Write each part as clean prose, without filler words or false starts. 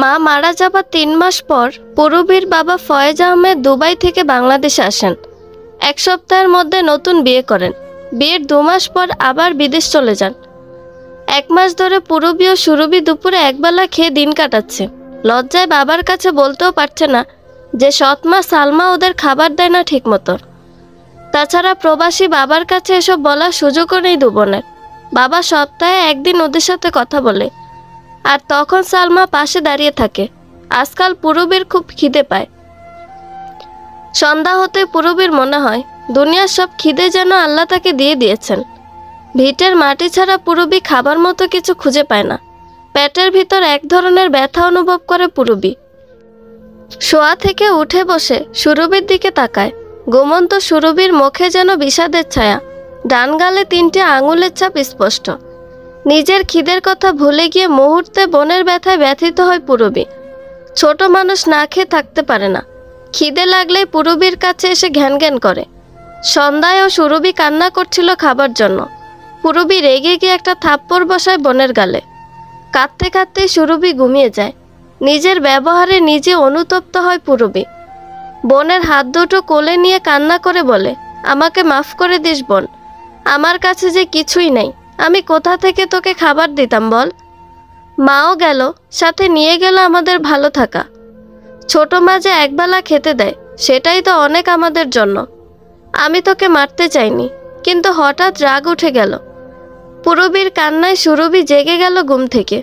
মা মারা যাবার 3 মাস পর পুরবীর বাবা ফয়েজ আহমেদ দুবাই থেকে বাংলাদেশে আসেন। 1 সপ্তাহের মধ্যে নতুন বিয়ে করেন। বিয়ের 2 মাস পর আবার বিদেশ চলে যান। 1 মাস ধরে পুরবী ও সুরভি দুপুরে একবেলা খেয়ে দিন কাটাচ্ছে। লজ্জায় বাবার কাছে বলতেও পারছে না যে সৎমা সালমা ওদের খাবার দেয় না ঠিক মতো। তাছাড়া প্রবাসী বাবার কাছে এসব বলার সুযোগও নেই দুবোনের। বাবা সপ্তাহে 1 দিন ওদের সাথে কথা বলে, আর তখন সালমা পাশে দাঁড়িয়ে থাকে। আজকাল পুরবীর খুব খিদে পায়। সন্ধ্যা হতে পুরবীর মনে হয় দুনিয়ার সব খিদে যেন আল্লাহ তাকে দিয়ে দিয়েছেন। ভিটের মাটি ছাড়া পুরবী খাবার মতো কিছু খুঁজে পায় না। পেটের ভিতর এক ধরনের ব্যথা অনুভব করে পুরবী। শোয়া থেকে উঠে বসে সুরভির দিকে তাকায়। ঘুমন্ত সুরভির মুখে যেন বিষাদের ছায়া। ডান গালে 3টে আঙুলের ছাপ স্পষ্ট। নিজের খিদের কথা ভুলে গিয়ে মুহূর্তে বোনের ব্যথায় ব্যথিত হয় পুরবী। ছোট মানুষ না খেয়ে থাকতে পারে না। খিদে লাগলেই পুরবীর কাছে এসে ঘ্যান ঘ্যান করে। সন্ধ্যায়ও সুরভি কান্না করছিল খাবার জন্য। পুরবী রেগে গিয়ে একটা থাপ্পড় বসায় বোনের গালে। কাঁদতে কাঁদতে সুরভি ঘুমিয়ে যায়। নিজের ব্যবহারে নিজে অনুতপ্ত হয় পুরবী। বোনের হাত দুটো কোলে নিয়ে কান্না করে বলে, আমাকে মাফ করে দিস বোন, আমার কাছে যে কিছুই নেই, আমি কোথা থেকে তোকে খাবার দিতাম বল। মাও গেল, সাথে নিয়ে গেল আমাদের ভালো থাকা। ছোট মা যে একবেলা খেতে দেয় সেটাই তো অনেক আমাদের জন্য। আমি তোকে মারতে চাইনি, কিন্তু হঠাৎ রাগ উঠে গেল। পুরবীর কান্নায় সুরভি জেগে গেল ঘুম থেকে।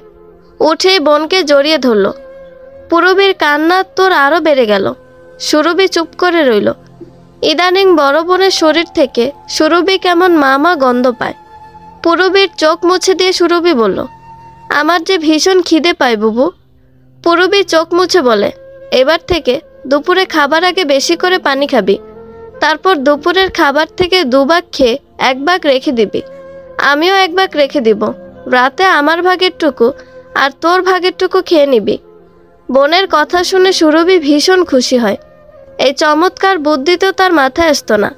উঠেই বোনকে জড়িয়ে ধরল। পুরবীর কান্না তোর আরও বেড়ে গেল। সুরভি চুপ করে রইল। ইদানিং বড় বোনের শরীর থেকে সুরভি কেমন মা মা গন্ধ পায়। পুরবীর চোখ মুছে দিয়ে সুরভি বলল, আমার যে ভীষণ খিদে পায় বুবু। পুরবী চোখ মুছে বলে, এবার থেকে দুপুরে খাবার আগে বেশি করে পানি খাবি। তারপর দুপুরের খাবার থেকে 2 ভাগ খেয়ে 1 ভাগ রেখে দিবি। আমিও 1 ভাগ রেখে দিব। রাতে আমার ভাগের টুকু আর তোর ভাগের টুকু খেয়ে নিবি। বোনের কথা শুনে সুরভি ভীষণ খুশি হয়। এই চমৎকার বুদ্ধিতেও তার মাথায় আসতো না।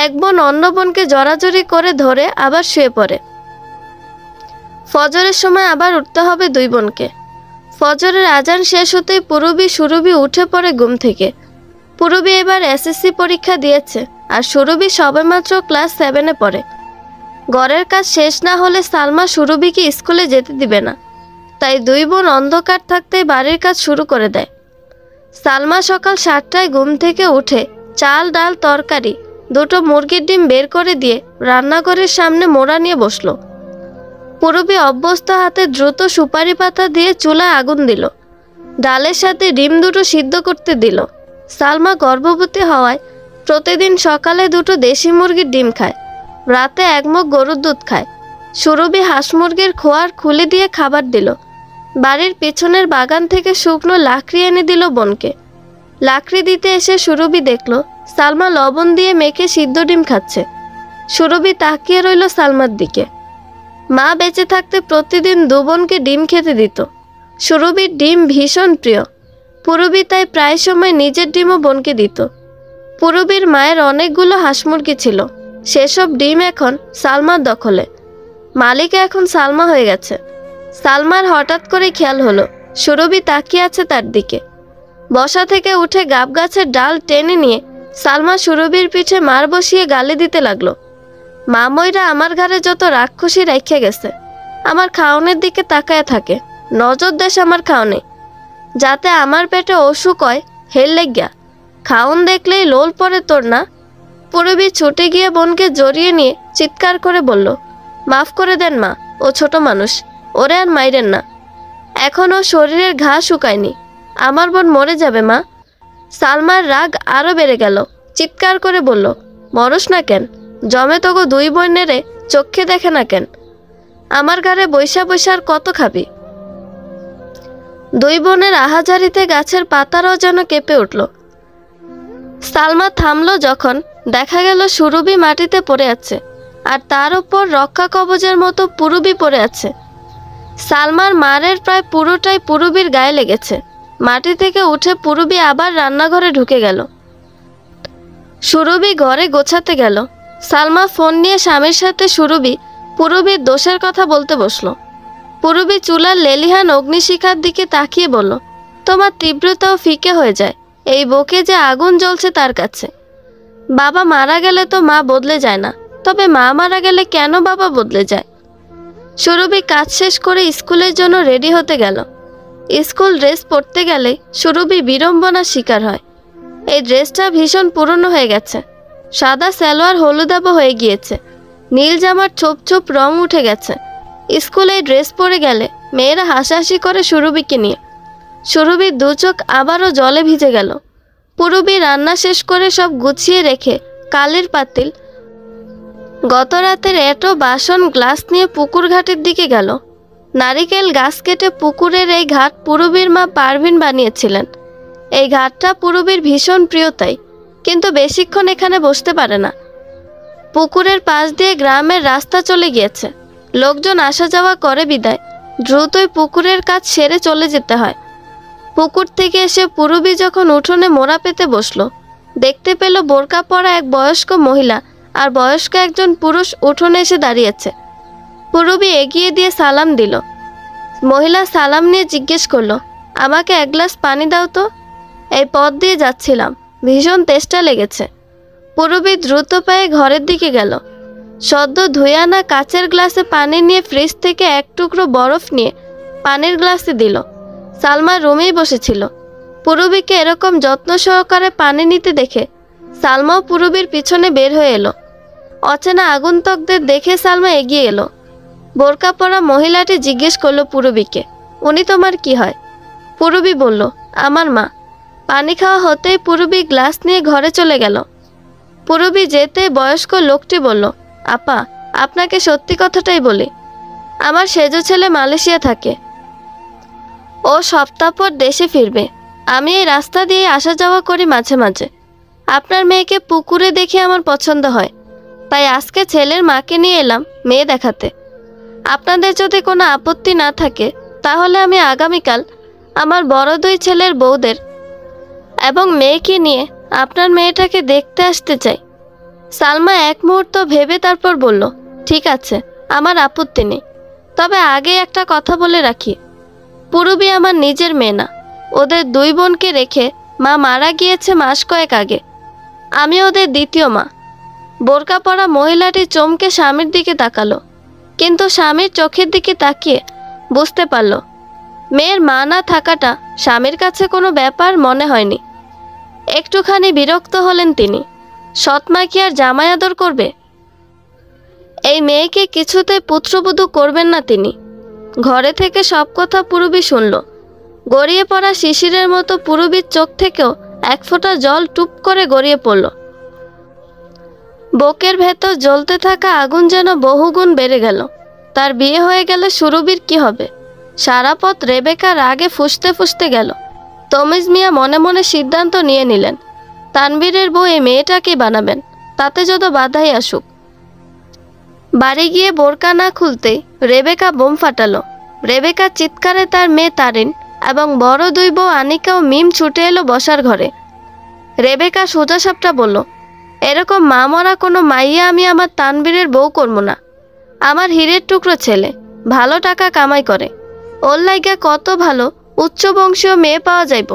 এক বোন অন্য বোনকে জড়াজড়ি করে ধরে আবার শুয়ে পড়ে। ফজরের সময় আবার উঠতে হবে 2 বোনকে। ফজরের আজান শেষ হতেই সুরভি উঠে পড়ে ঘুম থেকে। পুরবী এবার এসএসসি পরীক্ষা দিয়েছে, আর সুরভি সবেমাত্র ক্লাস 7-এ পড়ে। ঘরের কাজ শেষ না হলে সালমা সুরভিকে স্কুলে যেতে দিবে না। তাই 2 বোন অন্ধকার থাকতেই বাড়ির কাজ শুরু করে দেয়। সালমা সকাল 7টায় ঘুম থেকে উঠে চাল ডাল তরকারি 2টো মুরগির ডিম বের করে দিয়ে রান্নাঘরের সামনে মোড়া নিয়ে বসলো। পুরবী অভ্যস্ত হাতে দ্রুত সুপারি পাতা দিয়ে চুলায় আগুন দিল। ডালের সাথে ডিম 2টো সিদ্ধ করতে দিল। সালমা গর্ভবতী হওয়ায় প্রতিদিন সকালে 2টো দেশি মুরগির ডিম খায়, রাতে 1 মগ গরুর দুধ খায়। সুরভি হাঁস মুরগির খোয়ার খুলে দিয়ে খাবার দিল। বাড়ির পেছনের বাগান থেকে শুকনো লাকড়ি এনে দিল বোনকে। লাকড়ি দিতে এসে সুরভি দেখল সালমা লবণ দিয়ে মেখে সিদ্ধ ডিম খাচ্ছে। সুরভি তাকিয়ে রইল সালমার দিকে। মা বেঁচে থাকতে প্রতিদিন 2 বোনকে ডিম খেতে দিত। সুরভির ডিম ভীষণ প্রিয়। পুরবী তাই প্রায় সময় নিজের ডিমও বোনকে দিত। পুরবীর মায়ের অনেকগুলো হাঁস মুরগি ছিল। সেসব ডিম এখন সালমার দখলে। মালিক এখন সালমা হয়ে গেছে। সালমার হঠাৎ করে খেয়াল হলো সুরভি তাকিয়ে আছে তার দিকে। বসা থেকে উঠে গাব গাছের ডাল টেনে নিয়ে সালমা সুরভির পিঠে মার বসিয়ে গালি দিতে লাগলো। মামইরা আমার ঘরে যত রাক্ষসী রাইখে গেছে, আমার খাওনের দিকে তাকায় থাকে, নজর দেশ আমার খাওনে, যাতে আমার পেটে অসুখ হয় হেল লেগিয়া। খাওন দেখলেই লোল পড়ে তোর না। পুরবী ছুটে গিয়ে বোনকে জড়িয়ে নিয়ে চিৎকার করে বলল, মাফ করে দেন মা, ও ছোট মানুষ, ওরে আর মাইরেন না। এখনও শরীরের ঘা শুকায়নি, আমার বোন মরে যাবে মা। সালমার রাগ আরও বেড়ে গেল। চিৎকার করে বলল, মরস না কেন? জমে তো গো 2 বোনেরে চোখে দেখে না কেন? আমার ঘরে বৈশা বৈশার কত খাবি? 2 বোনের আহাজারিতে গাছের পাতারাও যেন কেঁপে উঠল। সালমা থামলো যখন দেখা গেল সুরভি মাটিতে পড়ে আছে, আর তার উপর রক্ষা কবচের মতো পুরবী পড়ে আছে। সালমার মারের প্রায় পুরোটাই পুরবীর গায়ে লেগেছে। মাটি থেকে উঠে পুরবী আবার রান্নাঘরে ঢুকে গেল। সুরভি ঘরে গোছাতে গেল। সালমা ফোন নিয়ে স্বামীর সাথে পুরবীর দোষের কথা বলতে বসলো। পুরবী চুলার লেলিহান অগ্নিশিখার দিকে তাকিয়ে বলল, তোমার তীব্রতাও ফিকে হয়ে যায় এই বুকে যে আগুন জ্বলছে তার কাছে। বাবা মারা গেলে তো মা বদলে যায় না, তবে মা মারা গেলে কেন বাবা বদলে যায়? সুরভি কাজ শেষ করে স্কুলের জন্য রেডি হতে গেল। স্কুল ড্রেস পরতে গেলে সুরভি বিড়ম্বনার শিকার হয়। এই ড্রেসটা ভীষণ পুরনো হয়ে গেছে, সাদা সালোয়ার হলুদাভ হয়ে গিয়েছে, নীল জামার ছোপ ছোপ রং উঠে গেছে। স্কুলে এই ড্রেস পরে গেলে মেয়েরা হাসাহাসি করে সুরভিকে নিয়ে। সুরভির দু চোখ আবারও জলে ভিজে গেল। পুরবী রান্না শেষ করে সব গুছিয়ে রেখে কালির পাতিল, গত রাতের এঁটো বাসন গ্লাস নিয়ে পুকুর ঘাটের দিকে গেল। নারিকেল গাছ কেটে পুকুরের এই ঘাট পুরবীর মা পারভিন বানিয়েছিলেন। এই ঘাটটা পুরবীর ভীষণ প্রিয়, তাই কিন্তু বেশিক্ষণ এখানে বসতে পারে না। পুকুরের পাশ দিয়ে গ্রামের রাস্তা চলে গিয়েছে, লোকজন আসা যাওয়া করে বিদায় দ্রুতই পুকুরের কাজ সেরে চলে যেতে হয়। পুকুর থেকে এসে পুরবী যখন উঠোনে মোড়া পেতে বসলো, দেখতে পেল বোরকা পরা এক বয়স্ক মহিলা আর বয়স্ক একজন পুরুষ উঠোনে এসে দাঁড়িয়েছে। পুরবী এগিয়ে দিয়ে সালাম দিল। মহিলা সালাম নিয়ে জিজ্ঞেস করলো, আমাকে এক গ্লাস পানি দাও তো, এই পথ দিয়ে যাচ্ছিলাম, ভীষণ তেষ্টা লেগেছে। পুরবী দ্রুত পায়ে ঘরের দিকে গেল। সদ্য ধুয়ে আনা কাচের গ্লাসে পানি নিয়ে ফ্রিজ থেকে এক টুকরো বরফ নিয়ে পানির গ্লাসে দিল। সালমা রুমেই বসেছিল। পুরবীকে এরকম যত্ন সহকারে পানি নিতে দেখে সালমাও পুরবীর পিছনে বের হয়ে এলো। অচেনা আগন্তুকদের দেখে সালমা এগিয়ে এলো। বোরকা পরা মহিলাটি জিজ্ঞেস করলো পুরবীকে, উনি তোমার কি হয়? পুরবী বলল, আমার মা। পানি খাওয়া হতেই পুরবী গ্লাস নিয়ে ঘরে চলে গেল। পুরবী যেতে বয়স্ক লোকটি বলল, আপা, আপনাকে সত্যি কথাটাই বলি, আমার সেজো ছেলে মালয়েশিয়া থাকে, ও সপ্তাহ পর দেশে ফিরবে। আমি এই রাস্তা দিয়ে আসা যাওয়া করি মাঝে মাঝে। আপনার মেয়েকে পুকুরে দেখে আমার পছন্দ হয়, তাই আজকে ছেলের মাকে নিয়ে এলাম মেয়ে দেখাতে। আপনাদের যদি কোনো আপত্তি না থাকে তাহলে আমি আগামীকাল আমার বড় দুই ছেলের বউদের এবং মেয়েকে নিয়ে আপনার মেয়েটাকে দেখতে আসতে চাই। সালমা এক মুহূর্ত ভেবে তারপর বলল, ঠিক আছে, আমার আপত্তি নেই, তবে আগে একটা কথা বলে রাখি, পুরবী আমার নিজের মেয়ে না। ওদের দুই বোনকে রেখে মা মারা গিয়েছে মাস কয়েক আগে, আমি ওদের দ্বিতীয় মা। বোরকা পরা মহিলাটি চমকে স্বামীর দিকে তাকালো, কিন্তু স্বামীর চোখের দিকে তাকিয়ে বুঝতে পারল মেয়ের মা না থাকাটা স্বামীর কাছে কোনো ব্যাপার মনে হয়নি। একটুখানি বিরক্ত হলেন তিনি। সৎমা কি আর জামাই আদর করবে? এই মেয়েকে কিছুতে পুত্রবধূ করবেন না তিনি। ঘরে থেকে সব কথা পুরবী শুনল। গড়িয়ে পড়া শিশিরের মতো পুরবীর চোখ থেকেও এক ফোঁটা জল টুপ করে গড়িয়ে পড়ল। বুকের ভেতর জ্বলতে থাকা আগুন যেন বহুগুণ বেড়ে গেল। তার বিয়ে হয়ে গেলে সুরভির কি হবে? সারা পথ রেবেকা রাগে ফুঁসতে ফুঁসতে গেল। তমিজ মিয়া মনে মনে সিদ্ধান্ত নিয়ে নিলেন, তানবীরের বউ এই মেয়েটাকেই বানাবেন, তাতে যত বাধাই আসুক। বাড়ি গিয়ে বোরকা না খুলতেই রেবেকা বোম ফাটালো। রেবেকার চিৎকারে তার মেয়ে তারিন এবং বড় দুই বউ আনিকা ও মিম ছুটে এলো বসার ঘরে। রেবেকা সোজাসাপটা বলল, এরকম মা মরা কোনো মাইয়া আমি আমার তানবীরের বউ করবো না। আমার হীরের টুকরো ছেলে, ভালো টাকা কামাই করে, ওর লাইগা কত ভালো উচ্চ বংশীয় মেয়ে পাওয়া যাইব।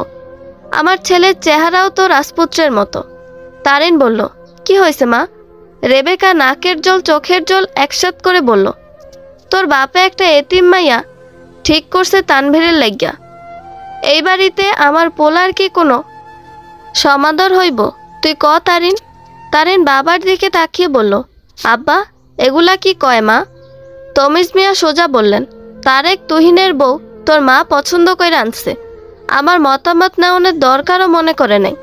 আমার ছেলের চেহারাও তো রাজপুত্রের মতো। তারিন বলল, কি হয়েছে মা? রেবেকা নাকের জল চোখের জল একসাথ করে বলল, তোর বাপে একটা এতিম মাইয়া ঠিক করছে তানভীরের লাইগা। এই বাড়িতে আমার পোলার কি কোনো সমাদর হইব? তুই ক তারিন। তারিন বাবার দিকে তাকিয়ে বলল, আব্বা, এগুলা কি কয় মা? তমিজ মিয়া সোজা বললেন, তারেক তুহিনের বউ তোর মা পছন্দ করে আনছে, আমার মতামত নেওয়ার দরকারও মনে করে নাই।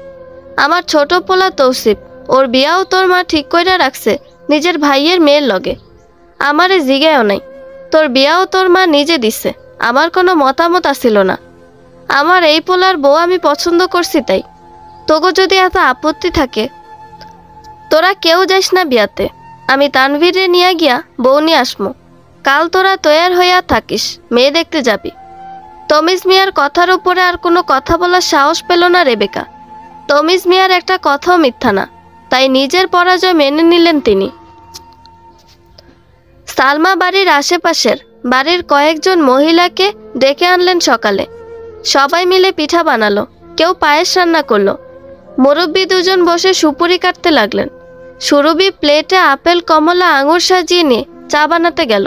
আমার ছোট পোলা তৌসিফ, ওর বিয়াও তোর মা ঠিক করে রাখছে নিজের ভাইয়ের মেয়ের লগে। আমারে জিগায়ও নাই, তোর বিয়াও তোর মা নিজে দিছে, আমার কোনো মতামত আসিল না। আমার এই পোলার বউ আমি পছন্দ করছি, তাই তোগো যদি এত আপত্তি থাকে তোরা কেউ যাইস না বিয়াতে, আমি তানভীরে নিয়ে গিয়া বউ নিয়ে আসমু। কাল তোরা তৈয়ার হইয়া থাকিস, মেয়ে দেখতে যাবি। তমিজ মিয়ার কথার উপরে আর কোনো কথা বলার সাহস পেল না রেবেকা। তমিজ মিয়ার একটা কথাও মিথ্যা না, তাই নিজের পরাজয় মেনে নিলেন তিনি। সালমা বাড়ির আশেপাশের বাড়ির কয়েকজন মহিলাকে ডেকে আনলেন সকালে। সবাই মিলে পিঠা বানালো, কেউ পায়েস রান্না করলো। মুরব্বি দুজন বসে সুপুরি কাটতে লাগলেন। সুরভি প্লেটে আপেল, কমলা, আঙুর সাজিয়ে নিয়ে চা বানাতে গেল।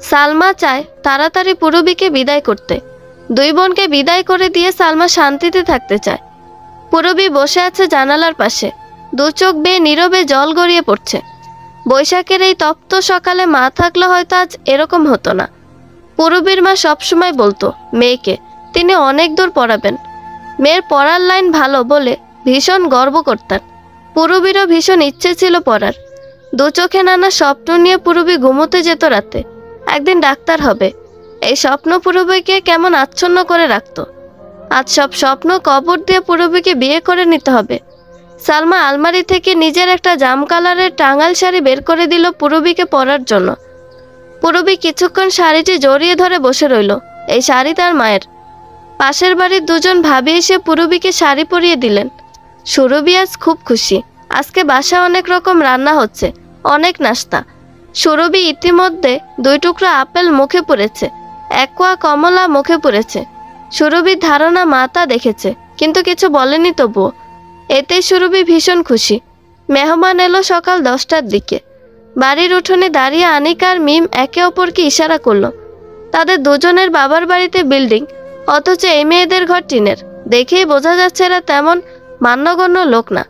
সালমা চায় তাড়াতাড়ি পুরবীকে বিদায় করতে। দুই বোনকে বিদায় করে দিয়ে সালমা শান্তিতে থাকতে চায়। পুরবী বসে আছে জানালার পাশে, দু চোখ বেয়ে নীরবে জল গড়িয়ে পড়ছে। বৈশাখের এই তপ্ত সকালে মা থাকলে হয়তো আজ এরকম হতো না। পুরবীর মা সবসময় বলতো মেয়েকে তিনি অনেক দূর পড়াবেন। মেয়ের পড়ার লাইন ভালো বলে ভীষণ গর্ব করতেন। পুরবীরও ভীষণ ইচ্ছে ছিল পড়ার। দু চোখে নানা স্বপ্ন নিয়ে পুরবী ঘুমোতে যেত রাতে। একদিন ডাক্তার হবে, এই স্বপ্ন পুরবীকে কেমন আচ্ছন্ন করে রাখত। আজ সব স্বপ্ন কবর দিয়ে পুরবীকে বিয়ে করে নিতে হবে। সালমা আলমারি থেকে নিজের একটা জাম কালারের টাঙাল শাড়ি বের করে দিল পুরবীকে পরার জন্য। পুরবী কিছুক্ষণ শাড়িটি জড়িয়ে ধরে বসে রইল। এই শাড়ি তার মায়ের। পাশের বাড়ির দুজন ভাবি এসে পুরবীকে শাড়ি পরিয়ে দিলেন। সুরভি আজ খুব খুশি। আজকে বাসা অনেক রকম রান্না হচ্ছে, অনেক নাস্তা। সুরভি ইতিমধ্যে 2 টুকরা আপেল মুখে পুরেছে, 1 কোয়া কমলা মুখে পুরেছে। সুরভির ধারণা মা তা দেখেছে, কিন্তু কিছু বলেনি তবুও। এতেই সুরভি ভীষণ খুশি। মেহমান এলো সকাল 10টার দিকে। বাড়ির উঠোনে দাঁড়িয়ে আনিকা আর মিম একে অপরকে ইশারা করলো। তাদের দুজনের বাবার বাড়িতে বিল্ডিং, অথচ এই মেয়েদের ঘর টিনের। দেখেই বোঝা যাচ্ছে এরা তেমন মান্যগণ্য লোক না।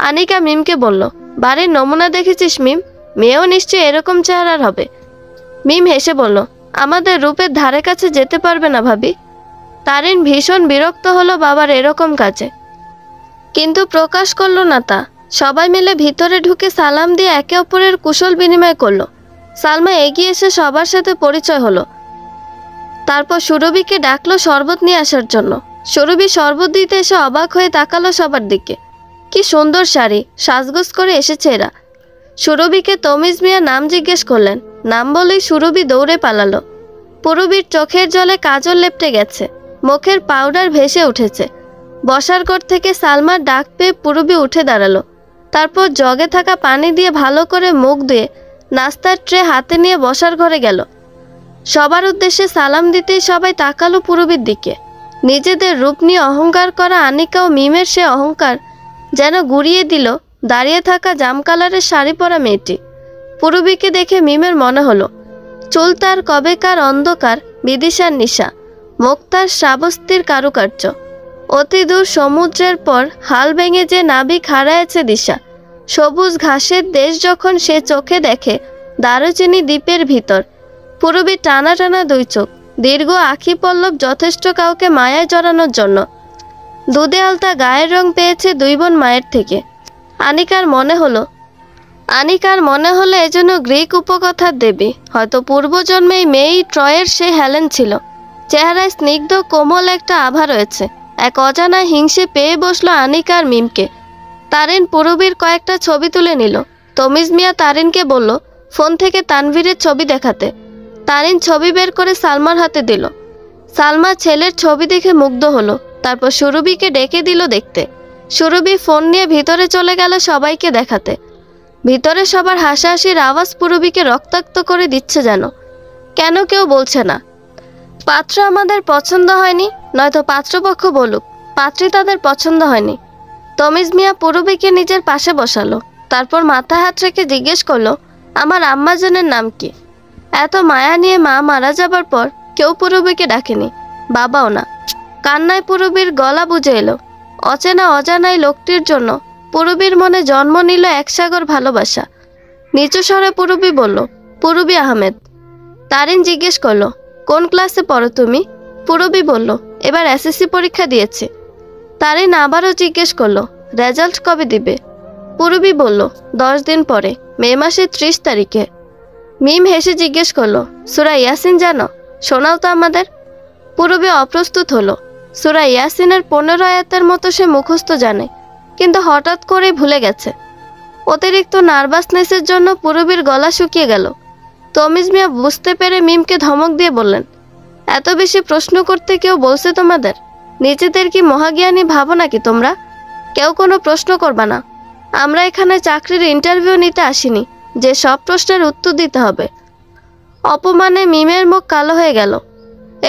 আনিকা মিমকে বলল, বাড়ির নমুনা দেখেছিস মিম? মেয়েও নিশ্চয়ই এরকম চেহারার হবে। মিম হেসে বলল, আমাদের রূপের ধারে কাছে যেতে পারবে না ভাবি। তারিন ভীষণ বিরক্ত হলো বাবার এরকম কাজে, কিন্তু প্রকাশ করলো না তা। সবাই মিলে ভিতরে ঢুকে সালাম দিয়ে একে অপরের কুশল বিনিময় করলো। সালমা এগিয়ে এসে সবার সাথে পরিচয় হলো। তারপর সুরভিকে ডাকলো শরবত নিয়ে আসার জন্য। সুরভি শরবত দিতে এসে অবাক হয়ে তাকালো সবার দিকে। কি সুন্দর শাড়ি, সাজগোজ করে এসেছে এরা। সুরভিকে তমিজ মিয়া নাম জিজ্ঞেস করলেন। নাম বলেই সুরভি দৌড়ে পালালো। পুরবীর চোখের জলে কাজল লেপটে গেছে, মুখের পাউডার ভেসে উঠেছে। বসার ঘর থেকে সালমার ডাক পেয়ে পুরবী উঠে দাঁড়ালো। তারপর জগে থাকা পানি দিয়ে ভালো করে মুখ ধুয়ে নাস্তার ট্রে হাতে নিয়ে বসার ঘরে গেল। সবার উদ্দেশ্যে সালাম দিতেই সবাই তাকালো পুরবীর দিকে। নিজেদের রূপ নিয়ে অহংকার করা আনিকা ও মিমের সে অহংকার যেন গুড়িয়ে দিল দাঁড়িয়ে থাকা জাম কালারের শাড়ি পরা মেয়েটি। পুরবীকে দেখে মিমের মনে হলো চুল তার কবেকার অন্ধকার বিদিশার নিশা, মুখ তার শ্রাবস্তির কারুকার্য। অতি দূর সমুদ্রের পর হাল ভেঙে যে নাবিক হারায়েছে দিশা। সবুজ ঘাসের দেশ যখন সে চোখে দেখে দারুচিনি দ্বীপের ভিতর। পুরবী টানা টানা 2 চোখ, দীর্ঘ আখি পল্লব যথেষ্ট কাউকে মায়ায় জড়ানোর জন্য। দুধে আলতা গায়ের রং পেয়েছে 2 বোন মায়ের থেকে। আনিকার মনে হলো এজন্য গ্রিক উপকথার দেবী। হয়তো পূর্বজন্মে মেয়েই ট্রয়ের সে হেলেন ছিল। চেহারায় স্নিগ্ধ কোমল একটা আভা রয়েছে। এক অজানা হিংসে পেয়ে বসলো আনিকার মিমকে। তারিন পুরবীর কয়েকটা ছবি তুলে নিল। তমিজ মিয়া তারিনকে বলল ফোন থেকে তানভীরের ছবি দেখাতে। তারিন ছবি বের করে সালমার হাতে দিল। সালমা ছেলের ছবি দেখে মুগ্ধ হলো। তারপর সুরভিকে ডেকে দিল দেখতে। সুরভি ফোন নিয়ে ভিতরে চলে গেল সবাইকে দেখাতে। ভিতরে সবার হাসাহাসির আওয়াজ পুরবীকে রক্তাক্ত করে দিচ্ছে যেন। কেন কেউ বলছে না পাত্র আমাদের পছন্দ হয়নি, নয়তো পাত্রপক্ষ বলুক পাত্রী তাদের পছন্দ হয়নি। তমিজ মিয়া পুরবীকে নিজের পাশে বসালো। তারপর মাথায় হাত রেখে জিজ্ঞেস করলো, আমার আম্মাজানের নাম কি? এত মায়া নিয়ে মা মারা যাবার পর কেউ পুরবীকে ডাকেনি, বাবাও না। কান্নায় পুরবীর গলা বুঝে এলো। অচেনা অজানাই লোকটির জন্য পুরবীর মনে জন্ম নিল এক সাগর ভালোবাসা। নিচু স্বরে পুরবী বলল, পুরবী আহমেদ। তারিন জিজ্ঞেস করলো, কোন ক্লাসে পড়ো তুমি? পুরবী বলল, এবার এসএসসি পরীক্ষা দিয়েছে। তারিন আবারও জিজ্ঞেস করলো, রেজাল্ট কবে দিবে? পুরবী বলল, 10 দিন পরে, মে মাসের 30 তারিখে। মিম হেসে জিজ্ঞেস করলো, সূরা ইয়াসিন জানো? শোনাও তো আমাদের। পুরবী অপ্রস্তুত হলো। সূরা ইয়াসিনের 15 আয়াতের মতো সে মুখস্থ জানে, কিন্তু হঠাৎ করেই ভুলে গেছে। অতিরিক্ত নার্ভাসনেসের জন্য পুরবীর গলা শুকিয়ে গেল। তমিজ মিয়া বুঝতে পেরে মিমকে ধমক দিয়ে বললেন, এত বেশি প্রশ্ন করতে কেউ বলছে তোমাদের? নিজেদের কি মহাজ্ঞানী ভাবো নাকি তোমরা? কেউ কোনো প্রশ্ন করবা না। আমরা এখানে চাকরির ইন্টারভিউ নিতে আসিনি যে সব প্রশ্নের উত্তর দিতে হবে। অপমানে মিমের মুখ কালো হয়ে গেল।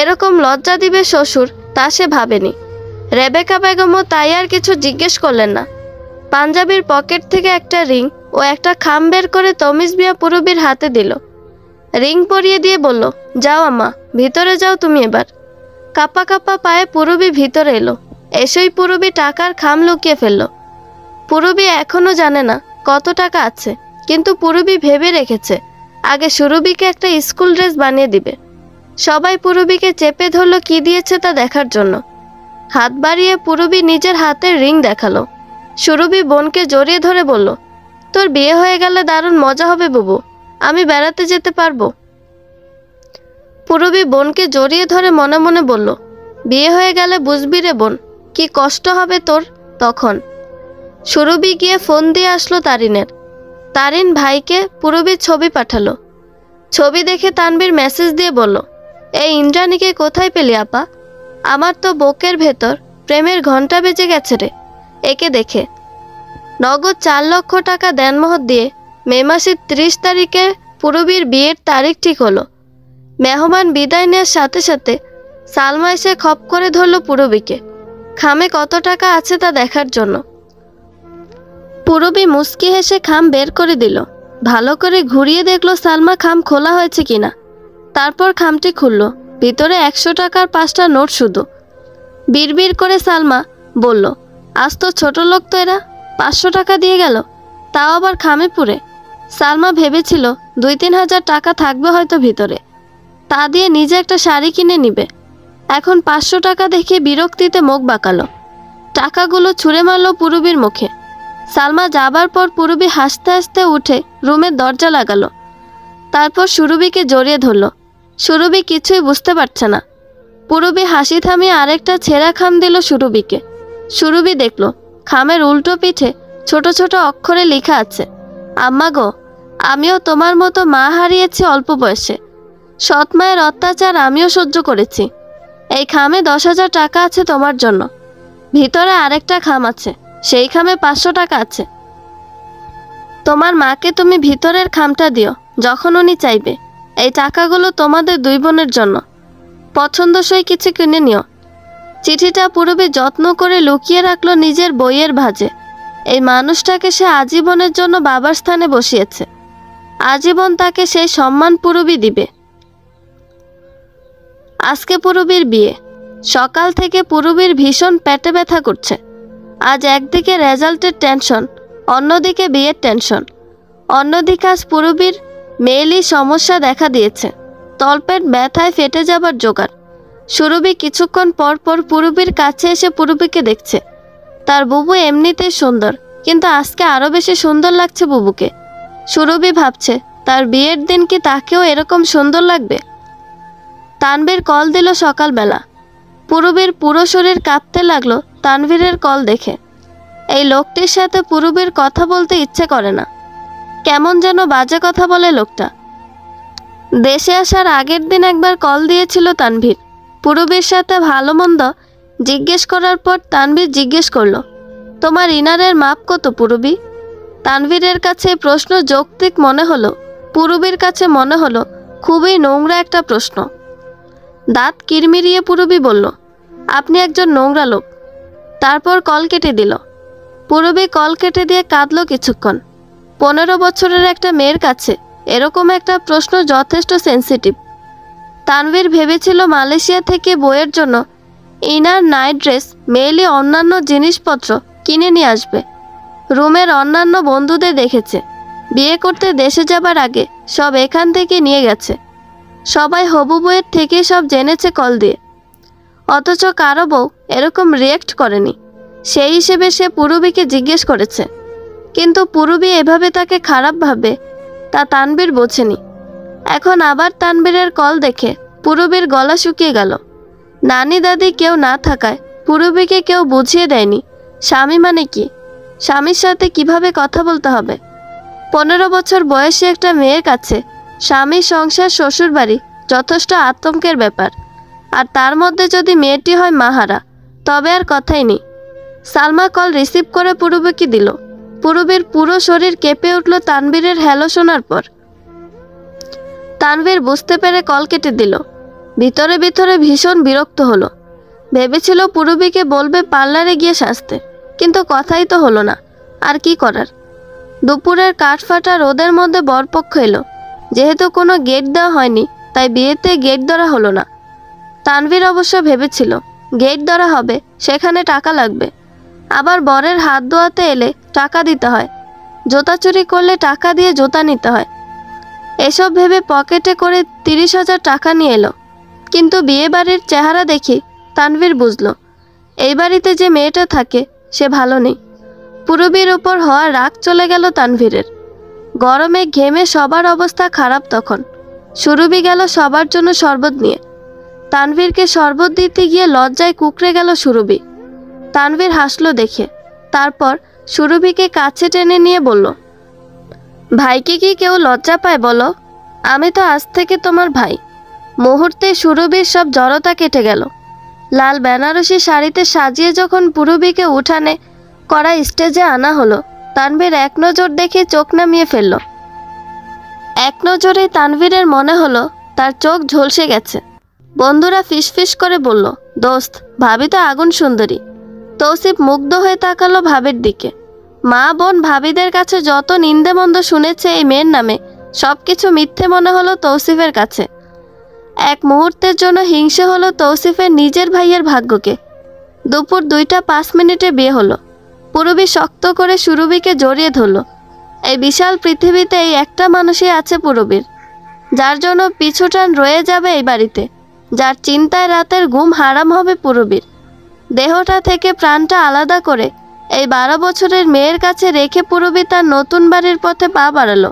এরকম লজ্জা দিবে শ্বশুর তা সে ভাবেনি। রেবেকা বেগমও তাই আর কিছু জিজ্ঞেস করলেন না। পাঞ্জাবির পকেট থেকে একটা রিং ও একটা খাম বের করে তমিজ মিয়া পুরবীর হাতে দিল। রিং পরিয়ে দিয়ে বলল, যাও আম্মা, ভিতরে যাও তুমি এবার। কাপা কাপা পায়ে পুরবী ভিতরে এলো। এসেই পুরবী টাকার খাম লুকিয়ে ফেলল। পুরবী এখনো জানে না কত টাকা আছে, কিন্তু পুরবী ভেবে রেখেছে আগে সুরভিকে একটা স্কুল ড্রেস বানিয়ে দিবে। সবাই পুরবীকে চেপে ধরলো কি দিয়েছে তা দেখার জন্য। হাত বাড়িয়ে পুরবী নিজের হাতের রিং দেখালো। সুরভি বোনকে জড়িয়ে ধরে বলল, তোর বিয়ে হয়ে গেলে দারুণ মজা হবে বুবু, আমি বেড়াতে যেতে পারবো। পুরবী বোনকে জড়িয়ে ধরে মনে মনে বলল, বিয়ে হয়ে গেলে বুঝবি রে বোন, কি কষ্ট হবে তোর তখন। সুরভি গিয়ে ফোন দিয়ে আসলো তারিনের। তারিন ভাইকে পুরবীর ছবি পাঠালো। ছবি দেখে তানবীর মেসেজ দিয়ে বলল, এই ইন্দ্রাণীকে কোথায় পেলি আপা? আমার তো বুকের ভেতর প্রেমের ঘন্টা বেজে গেছে রে একে দেখে। নগদ 4 লক্ষ টাকা দেনমোহর দিয়ে মে মাসের 30 তারিখে পুরবীর বিয়ের তারিখ ঠিক হলো। মেহমান বিদায় নেওয়ার সাথে সাথে সালমা এসে খপ করে ধরল পুরবীকে, খামে কত টাকা আছে তা দেখার জন্য। পুরবী মুচকি হেসে খাম বের করে দিল। ভালো করে ঘুরিয়ে দেখলো সালমা খাম খোলা হয়েছে কিনা। তারপর খামটি খুলল। ভিতরে 100 টাকার 5টা নোট শুধু। বিড়বিড় করে সালমা বলল, আজ তো ছোট লোক তো এরা, 500 টাকা দিয়ে গেল, তাও আবার খামে পুরে। সালমা ভেবেছিল 2-3 হাজার টাকা থাকবে হয়তো ভিতরে, তা দিয়ে নিজে একটা শাড়ি কিনে নিবে। এখন 500 টাকা দেখে বিরক্তিতে মুখ বাঁকালো। টাকাগুলো ছুঁড়ে মারল পুরবীর মুখে। সালমা যাবার পর পুরবী হাসতে হাসতে উঠে রুমের দরজা লাগালো। তারপর সুরভিকে জড়িয়ে ধরল। সুরভি কিছুই বুঝতে পারছে না। পুরবী হাসি থামিয়ে আরেকটা ছেঁড়া খাম দিল সুরভিকে। সুরভি দেখল খামের উল্টো পিঠে ছোট ছোট অক্ষরে লেখা আছে, আম্মা গো, আমিও তোমার মতো মা হারিয়েছি অল্প বয়সে। সৎ মায়ের অত্যাচার আমিও সহ্য করেছি। এই খামে 10,000 টাকা আছে তোমার জন্য। ভিতরে আরেকটা খাম আছে, সেই খামে 500 টাকা আছে। তোমার মাকে তুমি ভিতরের খামটা দিও যখন উনি চাইবে। এই টাকাগুলো তোমাদের 2 বোনের জন্য। পছন্দসই কিছু কিনে নিও। চিঠিটা পুরবী যত্ন করে লুকিয়ে রাখলো নিজের বইয়ের ভাঁজে। এই মানুষটাকে সে আজীবনের জন্য বাবার স্থানে বসিয়েছে। আজীবন তাকে সেই সম্মান পুরবী দিবে। আজকে পুরবীর বিয়ে। সকাল থেকে পুরবীর ভীষণ পেটে ব্যথা করছে। আজ একদিকে রেজাল্টের টেনশন, অন্যদিকে বিয়ের টেনশন। অন্যদিকে আজ পুরবীর মেয়েলি সমস্যা দেখা দিয়েছে। তলপেট ব্যথায় ফেটে যাবার জোগাড়। সুরভি কিছুক্ষণ পর পর পুরবীর কাছে এসে পুরবীকে দেখছে। তার বুবু এমনিতেই সুন্দর, কিন্তু আজকে আরও বেশি সুন্দর লাগছে বুবুকে। সুরভি ভাবছে তার বিয়ের দিন কি তাকেও এরকম সুন্দর লাগবে। তানভীর কল দিল সকালবেলা। পুরবীর পুরো শরীর কাঁপতে লাগলো তানভীরের কল দেখে। এই লোকটির সাথে পুরবীর কথা বলতে ইচ্ছে করে না। কেমন যেন বাজে কথা বলে লোকটা। দেশে আসার আগের দিন একবার কল দিয়েছিল তানভীর। পুরবীর সাথে ভালো মন্দ জিজ্ঞেস করার পর তানভীর জিজ্ঞেস করলো, তোমার ইনারের মাপ কত পুরবী? তানভীরের কাছে প্রশ্ন যৌক্তিক মনে হলো, পুরবীর কাছে মনে হলো খুবই নোংরা একটা প্রশ্ন। দাঁত কিরমিরিয়ে পুরবী বলল, আপনি একজন নোংরা লোক। তারপর কল কেটে দিল। পুরবী কল কেটে দিয়ে কাঁদল কিছুক্ষণ। 15 বছরের একটা মেয়ের কাছে এরকম একটা প্রশ্ন যথেষ্ট সেন্সিটিভ। তানভীর ভেবেছিল মালয়েশিয়া থেকে বইয়ের জন্য ইনার, নাইট ড্রেস, মেয়েলি অন্যান্য জিনিসপত্র কিনে নিয়ে আসবে। রুমের অন্যান্য বন্ধুদের দেখেছে বিয়ে করতে দেশে যাবার আগে সব এখান থেকে নিয়ে গেছে। সবাই হবু বইয়ের থেকে সব জেনেছে কল দিয়ে। অথচ কারো বউ এরকম রিয়েক্ট করেনি। সেই হিসেবে সে পুরবীকে জিজ্ঞেস করেছে, কিন্তু পুরবী এভাবে তাকে খারাপ ভাবে তা তানভীর বোঝেনি। এখন আবার তানভীরের কল দেখে পুরবীর গলা শুকিয়ে গেল। নানি দাদি কেউ না থাকায় পুরবীকে কেউ বুঝিয়ে দেয়নি স্বামী মানে কি, স্বামীর সাথে কিভাবে কথা বলতে হবে। 15 বছর বয়সী একটা মেয়ের কাছে স্বামী, সংসার, শ্বশুরবাড়ি যথেষ্ট আতঙ্কের ব্যাপার। আর তার মধ্যে যদি মেয়েটি হয় মাহারা, তবে আর কথাই নেই। সালমা কল রিসিভ করে পুরবীকে দিল। পুরবীর পুরো শরীর কেঁপে উঠল তানভীরের হ্যালো শোনার পর। তানভীর বুঝতে পেরে কল কেটে দিল। ভিতরে ভিতরে ভীষণ বিরক্ত হলো। ভেবেছিল পুরবীকে বলবে পার্লারে গিয়ে সাজতে, কিন্তু কথাই তো হলো না। আর কি করার। দুপুরের কাঠফাটা রোদের মধ্যে বরপক্ষ এলো। যেহেতু কোনো গেট দেওয়া হয়নি, তাই বিয়েতে গেট ধরা হলো না। তানভীর অবশ্য ভেবেছিল গেট ধরা হবে, সেখানে টাকা লাগবে। আবার বরের হাত ধোয়াতে এলে টাকা দিতে হয়, জুতা চুরি করলে টাকা দিয়ে জুতা নিতে হয়। এসব ভেবে পকেটে করে 30,000 টাকা নিয়ে এলো। কিন্তু বিয়ে বাড়ির চেহারা দেখি তানভীর বুঝলো এই বাড়িতে যে মেয়েটা থাকে সে ভালো নেই। পুরবীর ওপর হওয়া রাগ চলে গেল তানভীরের। গরমে ঘেমে সবার অবস্থা খারাপ তখন। সুরভি গেল সবার জন্য শরবত নিয়ে। তানভীরকে শরবত দিতে গিয়ে লজ্জায় কুঁকড়ে গেল সুরভি। তানভীর হাসলো দেখে। তারপর সুরভিকে কাছে টেনে নিয়ে বলল, ভাইকে কি কেউ লজ্জা পায় বলো? আমি তো আজ থেকে তোমার ভাই। মুহূর্তে সুরভির সব জড়তা কেটে গেল। লাল বেনারসি শাড়িতে সাজিয়ে যখন পুরবীকে উঠানে করা স্টেজে আনা হলো, তানভীর এক নজর দেখে চোখ নামিয়ে ফেলল। এক নজরে তানভীরের মনে হলো তার চোখ ঝলসে গেছে। বন্ধুরা ফিসফিস করে বলল, দোস্ত, ভাবি তো আগুন সুন্দরী। তৌসিফ মুগ্ধ হয়ে তাকালো ভাবির দিকে। মা বোন ভাবিদের কাছে যত নিন্দেমন্দ শুনেছে এই মেয়ের নামে, সবকিছু মিথ্যে মনে হলো তৌসিফের কাছে। এক মুহূর্তের জন্য হিংসে হলো তৌসিফের নিজের ভাইয়ের ভাগ্যকে। দুপুর 2:05 বিয়ে হলো। পুরবী শক্ত করে সুরভিকে জড়িয়ে ধরল। এই বিশাল পৃথিবীতে এই একটা মানুষই আছে পুরবীর, যার জন্য পিছুটান রয়ে যাবে এই বাড়িতে, যার চিন্তায় রাতের ঘুম হারাম হবে পুরবীর। দেহটা থেকে প্রাণটা আলাদা করে এই 12 বছরের মেয়ের কাছে রেখে পুরবী তার নতুন বাড়ির পথে পা বাড়ালো।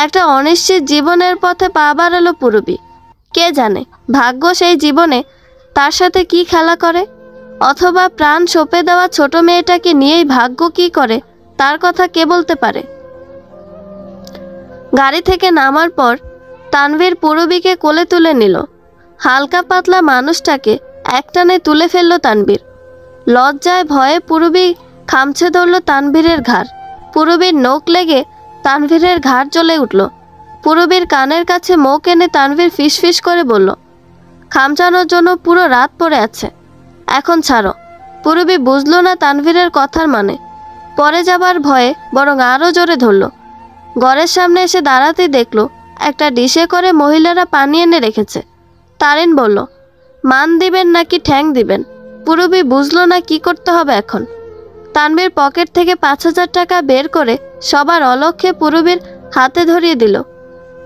একটা অনিশ্চিত জীবনের পথে পা বাড়ালো পুরবী। কে জানে ভাগ্য সেই জীবনে তার সাথে কি খেলা করে, অথবা প্রাণ সঁপে দেওয়া ছোট মেয়েটাকে নিয়েই ভাগ্য কি করে তার কথা কে বলতে পারে। গাড়ি থেকে নামার পর তানভীর পুরবীকে কোলে তুলে নিল। হালকা পাতলা মানুষটাকে একটানে তুলে ফেলল তানভীর। লজ্জায় ভয়ে পুরবী খামছে ধরল তানভীরের ঘাড়। পুরবীর নখ লেগে তানভীরের ঘাড় জ্বলে উঠল। পুরবীর কানের কাছে মুখ এনে তানভীর ফিসফিস করে বলল, খামচানোর জন্য পুরো রাত পড়ে আছে, এখন ছাড়ো। পুরবী বুঝল না তানভীরের কথার মানে। পরে যাবার ভয়ে বরং আরও জোরে ধরল। ঘরের সামনে এসে দাঁড়াতেই দেখল একটা ডিশে করে মহিলারা পানি এনে রেখেছে। তারিন বলল, মান দিবেন নাকি ঠ্যাং দিবেন? পুরবী বুঝল না কি করতে হবে এখন। তানভীর পকেট থেকে 5,000 টাকা বের করে সবার অলক্ষ্যে পুরবীর হাতে ধরিয়ে দিল।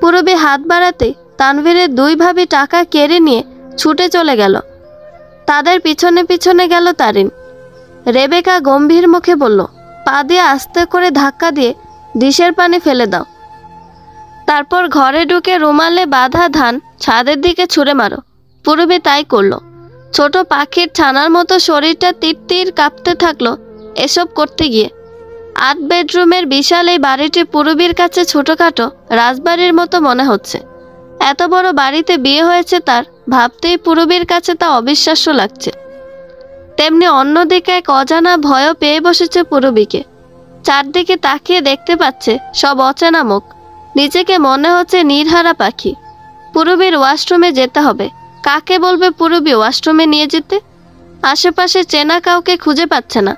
পুরবী হাত বাড়াতেই তানভীরের দুই ভাবি টাকা কেড়ে নিয়ে ছুটে চলে গেল। তাদের পিছনে পিছনে গেল তারিন। রেবেকা গম্ভীর মুখে বলল, পা দিয়ে আস্তে করে ধাক্কা দিয়ে ডিশের পানি ফেলে দাও। তারপর ঘরে ঢুকে রুমালে বাঁধা ধান ছাদের দিকে ছুঁড়ে মারো। পুরবী তাই করলো। ছোট পাখির ছানার মতো শরীরটা তীর তীর কাঁপতে থাকলো এসব করতে গিয়ে। 8 বেডরুমের বিশাল এই বাড়িটি পুরবীর কাছে ছোটখাটো রাজবাড়ির মতো মনে হচ্ছে। এত বড় বাড়িতে বিয়ে হয়েছে তার, ভাবতেই পুরবীর কাছে তা অবিশ্বাস্য লাগছে। তেমনি অন্যদিকে এক অজানা ভয়ও পেয়ে বসেছে পুরবীকে। চারদিকে তাকিয়ে দেখতে পাচ্ছে সব অচেনা মুখ। নিজেকে মনে হচ্ছে নির্হারা পাখি। পুরবীর ওয়াশরুমে যেতে হবে। কাকে বলবে পুরবী ওয়াশরুমে নিয়ে যেতে? আশেপাশে চেনা কাউকে খুঁজে পাচ্ছে না।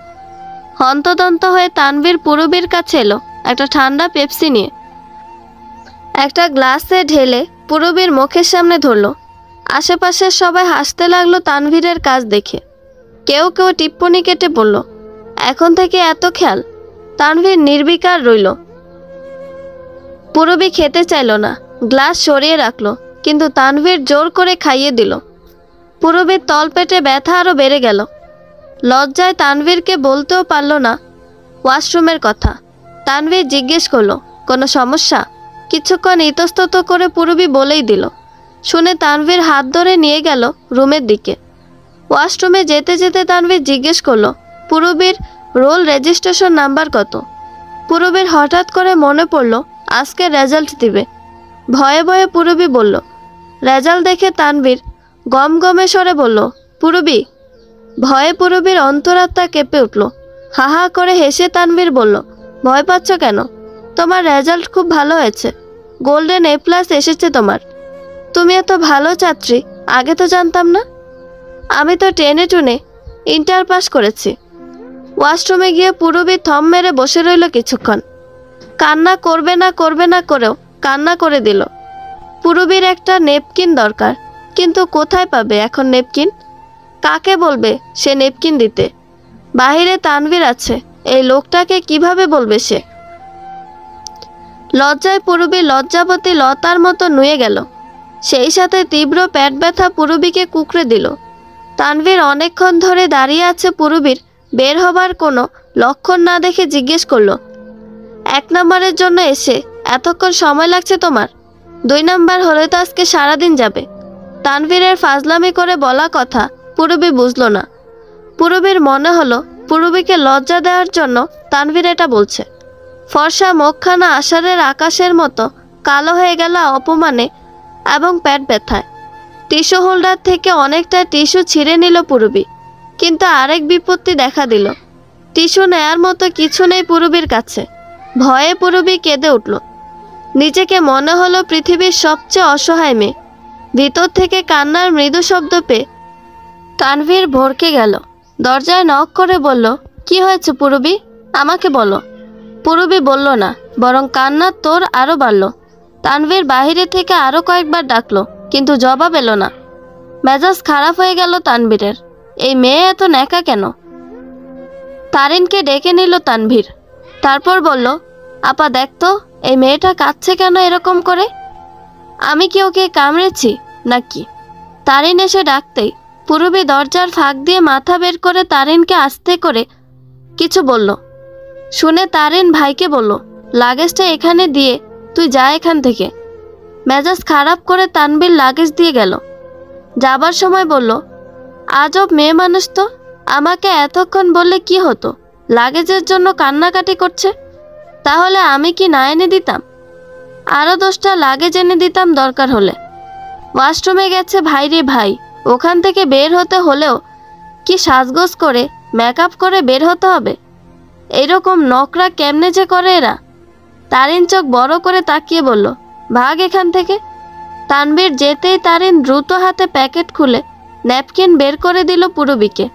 হন্তদন্ত হয়ে তানভীর পুরবীর কাছে এলো একটা ঠান্ডা পেপসি নিয়ে। একটা গ্লাসে ঢেলে পুরবীর মুখের সামনে ধরল। আশেপাশের সবাই হাসতে লাগলো তানভীরের কাজ দেখে। কেউ কেউ টিপ্পনি কেটে বলল, এখন থেকে এত খেয়াল। তানভীর নির্বিকার রইল। পুরবী খেতে চাইল না, গ্লাস সরিয়ে রাখলো, কিন্তু তানভীর জোর করে খাইয়ে দিল। পুরবীর তলপেটে ব্যথা আরও বেড়ে গেল। লজ্জায় তানভীরকে বলতেও পারল না ওয়াশরুমের কথা। তানভীর জিজ্ঞেস করলো, কোনো সমস্যা? কিছুক্ষণ ইতস্তত করে পুরবী বলেই দিল। শুনে তানভীর হাত ধরে নিয়ে গেল রুমের দিকে। ওয়াশরুমে যেতে যেতে তানভীর জিজ্ঞেস করলো, পুরবীর রোল রেজিস্ট্রেশন নাম্বার কত? পুরবীর হঠাৎ করে মনে পড়ল আজকে রেজাল্ট দিবে। ভয়ে ভয়ে পুরবী বলল। রেজাল্ট দেখে তানভীর গমগমে স্বরে বলল, পুরবী। ভয়ে পুরবীর অন্তরাত্মা কেঁপে উঠল। হা হা করে হেসে তানভীর বলল, ভয় পাচ্ছ কেন? তোমার রেজাল্ট খুব ভালো হয়েছে। গোল্ডেন A+ এসেছে তোমার। তুমি এত ভালো ছাত্রী, আগে তো জানতাম না। আমি তো টেনে টুনে ইন্টার পাস করেছি। ওয়াশরুমে গিয়ে পূরবী থম মেরে বসে রইল কিছুক্ষণ। কান্না করবে না করেও কান্না করে দিল। পূরবীর একটা নেপকিন দরকার, কিন্তু কোথায় পাবে এখন নেপকিন? কাকে বলবে সে নেপকিন দিতে? বাহিরে তানভীর আছে, এই লোকটাকে কিভাবে বলবে সে? লজ্জায় পূরবী লজ্জাবতী লতার মতো নুয়ে গেল। সেই সাথে তীব্র পেট ব্যথা পূরবীকে কুঁকড়ে দিল। তানভীর অনেকক্ষণ ধরে দাঁড়িয়ে আছে পূরবীর বের হবার কোনো লক্ষণ না দেখে জিজ্ঞেস করলো, 1 নম্বরের জন্য এসে এতক্ষণ সময় লাগছে তোমার? 2 নম্বর হলে তো আজকে সারাদিন যাবে। তানভীরের ফাজলামি করে বলা কথা পূরবী বুঝল না। পূরবীর মনে হলো পূরবীকে লজ্জা দেওয়ার জন্য তানভীর এটা বলছে। ফর্সা মুখখানা আষাঢ়ের আকাশের মতো কালো হয়ে গেল অপমানে এবং পেট ব্যথায়। টিস্যু হোল্ডার থেকে অনেকটা টিস্যু ছিঁড়ে নিল পূরবী, কিন্তু আরেক বিপত্তি দেখা দিল। টিস্যু নেয়ার মতো কিছু নেই পূরবীর কাছে। ভয়ে পূরবী কেঁদে উঠল। নিজেকে মনে হলো পৃথিবীর সবচেয়ে অসহায় মেয়ে। ভিতর থেকে কান্নার মৃদু শব্দ পেয়ে তানভীর ভড়কে গেল। দরজায় নক করে বলল, কি হয়েছে পূরবী, আমাকে বলো। পূরবী বলল না, বরং কান্নার তোর আরও বাড়ল। তানভীর বাহিরে থেকে আরও কয়েকবার ডাকলো, কিন্তু জবাব এলো না। মেজাজ খারাপ হয়ে গেল তানভীরের। এই মেয়ে এত ন্যাকা কেন? তারিনকে ডেকে নিল তানভীর। তারপর বলল, আপা দেখতো এই মেয়েটা কাঁদছে কেন এরকম করে? আমি কি ওকে কামড়েছি নাকি? তারিন এসে ডাকতেই পূরবী দরজার ফাঁক দিয়ে মাথা বের করে তারিনকে আস্তে করে কিছু বলল। শুনে তারিন ভাইকে বলল, লাগেজটা এখানে দিয়ে তুই যা এখান থেকে। মেজাজ খারাপ করে তানভীর লাগেজ দিয়ে গেল। যাবার সময় বলল, আজব মেয়ে মানুষ তো, আমাকে এতক্ষণ বললে কি হতো? লাগেজের জন্য কান্নাকাটি করছে। তাহলে আমি কি না এনে দিতাম? আরও 10টা লাগেজ এনে দিতাম দরকার হলে। ওয়াশরুমে গেছে ভাইরে ভাই, ওখান থেকে বের হতে হলেও কি সাজগোজ করে মেকআপ করে বের হতে হবে? এইরকম নকরা কেমনে যে করে এরা? তারিন চোখ বড় করে তাকিয়ে বলল, ভাগ এখান থেকে। তানভীর যেতেই তারিন দ্রুত হাতে প্যাকেট খুলে ন্যাপকিন বের করে দিল পূরবীকে।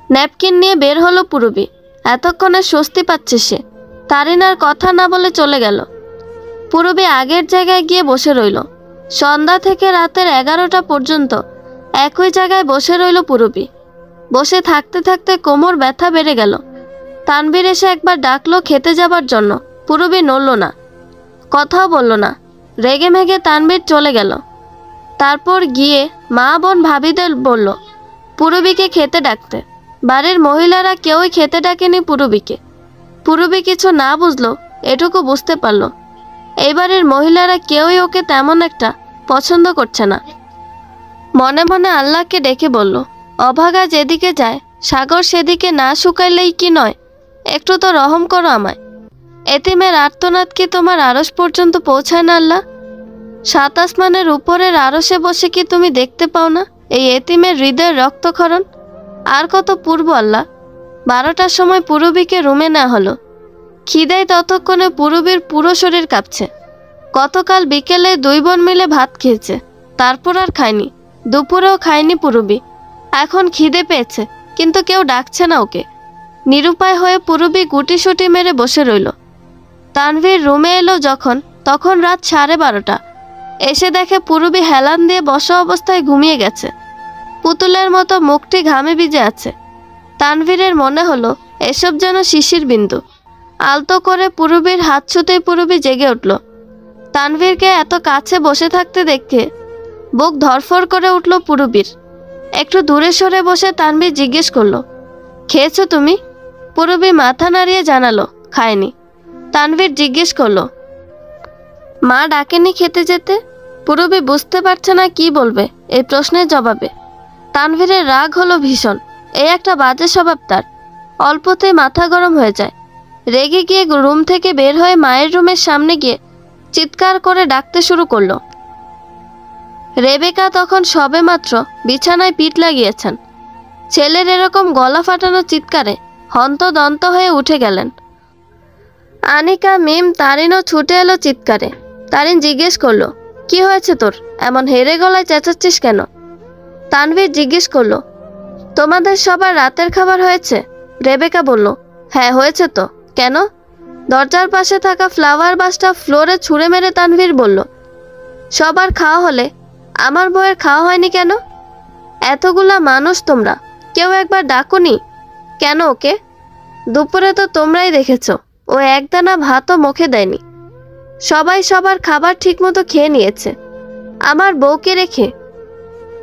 ন্যাপকিন নিয়ে বের হলো পূরবী। এতক্ষণে স্বস্তি পাচ্ছে সে। তারিন আর কথা না বলে চলে গেল। পূরবী আগের জায়গায় গিয়ে বসে রইল। সন্ধ্যা থেকে রাতের 11টা পর্যন্ত একই জায়গায় বসে রইল পূরবী। বসে থাকতে থাকতে কোমর ব্যথা বেড়ে গেল। তানভীর এসে একবার ডাকলো খেতে যাবার জন্য। পূরবী নড়ল না, কথাও বলল না। রেগে মেগে তানভীর চলে গেল। তারপর গিয়ে মা বোন ভাবিদের বলল পূরবীকে খেতে ডাকতে। বাড়ির মহিলারা কেউই খেতে ডাকেনি পূরবীকে। পূরবী কিছু না বুঝলো, এটুকু বুঝতে পারল এই বাড়ির মহিলারা কেউই ওকে তেমন একটা পছন্দ করছে না। মনে মনে আল্লাহকে ডেকে বলল, অভাগা যেদিকে যায় সাগর সেদিকে না শুকাইলেই কি নয়, একটু তো রহম করো আমায়। এতিমের আর্তনাদ কি তোমার আরশ পর্যন্ত পৌঁছায় না আল্লাহ? 7 আসমানের উপরের আরশে বসে কি তুমি দেখতে পাও না এই এতিমের হৃদয়ের রক্তক্ষরণ? আর কত পূর্ব আল্লাহ। 12টার সময় পূরবীকে রুমে নেওয়া হলো। খিদায় ততক্ষণে পূরবীর পুরো শরীর কাঁপছে। গতকাল বিকেলে 2 বোন মিলে ভাত খেয়েছে, তারপর আর খায়নি। দুপুরেও খায়নি পূরবী। এখন খিদে পেয়েছে, কিন্তু কেউ ডাকছে না ওকে। নিরুপায় হয়ে পূরবী গুটিসুটি মেরে বসে রইল। তানভীর রুমে এলো যখন, তখন রাত 12:30। এসে দেখে পূরবী হেলান দিয়ে বসা অবস্থায় ঘুমিয়ে গেছে। পুতুলের মতো মুখটি ঘামে ভিজে আছে। তানভীরের মনে হলো এসব যেন শিশির বিন্দু। আলতো করে পূরবীর হাত ছুতেই পূরবী জেগে উঠল। তানভীরকে এত কাছে বসে থাকতে দেখে বুক ধরফর করে উঠল পূরবীর। একটু দূরে সরে বসে তানভীর জিজ্ঞেস করলো, খেয়েছো তুমি? পূরবী মাথা নাড়িয়ে জানালো, খায়নি। তানভীর জিজ্ঞেস করলো, মা ডাকেনি খেতে যেতে? পূরবী বুঝতে পারছে না কি বলবে এই প্রশ্নের জবাবে। তানভীরের রাগ হলো ভীষণ। এই একটা বাজে স্বভাব তার, অল্পতেই মাথা গরম হয়ে যায়। রেগে গিয়ে রুম থেকে বের হয়ে মায়ের রুমের সামনে গিয়ে চিৎকার করে ডাকতে শুরু করলো। রেবেকা তখন সবেমাত্র বিছানায় পিঠ লাগিয়েছেন। ছেলের এরকম গলা ফাটানো চিৎকারে হন্তদন্ত হয়ে উঠে গেলেন। আনিকা, মিম, তারিনও ছুটে এলো চিৎকারে। তারিন জিজ্ঞেস করলো, কি হয়েছে তোর, এমন হেরে গলায় চেঁচাচ্ছিস কেন? তানভীর জিজ্ঞেস করলো, তোমাদের সবার রাতের খাবার হয়েছে? রেবেকা বলল, হ্যাঁ হয়েছে তো, কেন? দরজার পাশে থাকা ফ্লাওয়ার বাসটা ফ্লোরে ছুঁড়ে মেরে তানভীর বলল, সবার খাওয়া হলে আমার বউয়ের খাওয়া হয়নি কেন? এতগুলা মানুষ তোমরা, কেউ একবার ডাকুনি কেন ওকে? দুপুরে তো তোমরাই দেখেছ, ও একদানা ভাতও মুখে দেয়নি। সবাই সবার খাবার ঠিকমতো খেয়ে নিয়েছে, আমার বউকে রেখে।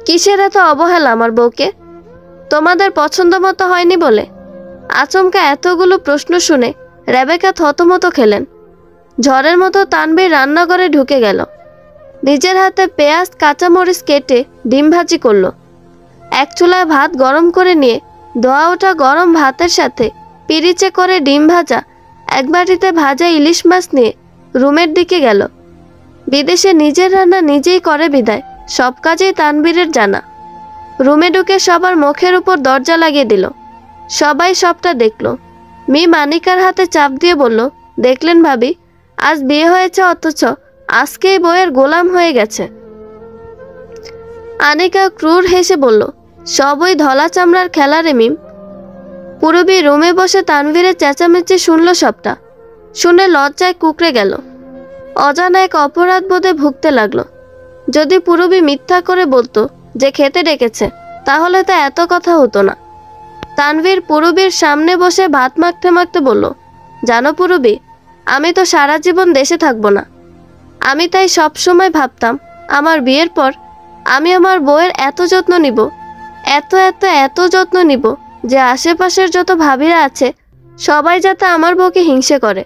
কিসের এত অবহেলা আমার বউকে? তোমাদের পছন্দ মতো হয়নি বলে? আচমকা এতগুলো প্রশ্ন শুনে রেবেকা থতমত খেলেন। ঝড়ের মতো তানভীর রান্নাঘরে ঢুকে গেল। নিজের হাতে পেঁয়াজ কাঁচামরিচ কেটে ডিম ভাজি করল। এক চুলায় ভাত গরম করে নিয়ে ধোয়া ওঠা গরম ভাতের সাথে পিরিচে করে ডিম ভাজা, এক বাটিতে ভাজা ইলিশ মাছ নিয়ে রুমের দিকে গেল। বিদেশে নিজের রান্না নিজেই করে বিদায় সব কাজেই তানভীরের জানা। রুমে ঢুকে সবার মুখের উপর দরজা লাগিয়ে দিল। সবাই সবটা দেখল। মিম আনিকার হাতে চাপ দিয়ে বলল, দেখলেন ভাবি, আজ বিয়ে হয়েছে অথচ আজকেই বইয়ের গোলাম হয়ে গেছে। আনিকা ক্রূর হেসে বলল, সবই ধলা চামড়ার খেলা রে মিম। পুরবী রুমে বসে তানভীরের চেঁচামেচি শুনল সবটা। শুনে লজ্জায় কুঁকড়ে গেল। অজানা এক অপরাধ বোধে ভুগতে লাগলো। যদি পুরবী মিথ্যা করে বলতো যে খেতে ডেকেছে, তাহলে তো এত কথা হতো না। তানভীর পুরবীর সামনে বসে ভাত মাখতে মাখতে বলল, জানো পুরবী, আমি তো সারা জীবন দেশে থাকবো না। আমি তাই সব সময় ভাবতাম আমার বিয়ের পর আমি আমার বউয়ের এত যত্ন নিব, এত এত এত যত্ন নিব যে আশেপাশের যত ভাবিরা আছে সবাই যাতে আমার বউকে হিংসে করে,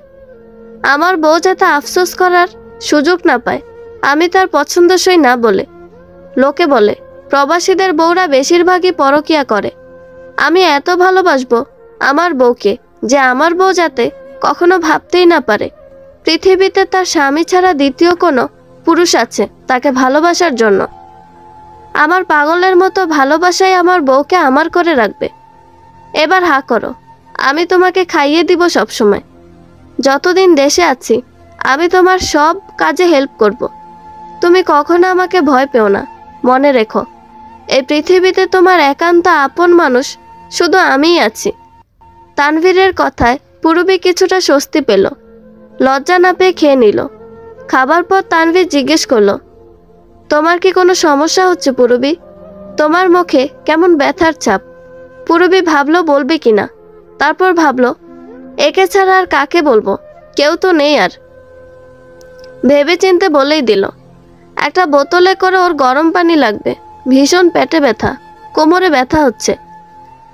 আমার বউ যাতে আফসোস করার সুযোগ না পায় আমি তার পছন্দসই না বলে। লোকে বলে প্রবাসীদের বউরা বেশিরভাগই পরকিয়া করে। আমি এত ভালোবাসবো আমার বউকে যে আমার বউ যাতে কখনো ভাবতেই না পারে পৃথিবীতে তার স্বামী ছাড়া দ্বিতীয় কোনো পুরুষ আছে তাকে ভালোবাসার জন্য। আমার পাগলের মতো ভালোবাসাই আমার বউকে আমার করে রাখবে। এবার হা করো, আমি তোমাকে খাইয়ে দিব সবসময়। যতদিন দেশে আছি আমি তোমার সব কাজে হেল্প করব। তুমি কখনো আমাকে ভয় পেও না। মনে রেখো, এই পৃথিবীতে তোমার একান্ত আপন মানুষ শুধু আমিই আছি। তানভীরের কথায় পুরবী কিছুটা স্বস্তি পেল। লজ্জা না পেয়ে খেয়ে নিল। খাবার পর তানভীর জিজ্ঞেস করলো, তোমার কি কোনো সমস্যা হচ্ছে পুরবী? তোমার মুখে কেমন ব্যথার ছাপ। পুরবী ভাবলো বলবে কিনা, তারপর ভাবলো একে ছাড়া আর কাকে বলবো, কেউ তো নেই আর। ভেবে চিনতে বলেই দিল, একটা বোতলে করে ওর গরম পানি লাগবে, ভীষণ পেটে ব্যথা, কোমরে ব্যথা হচ্ছে।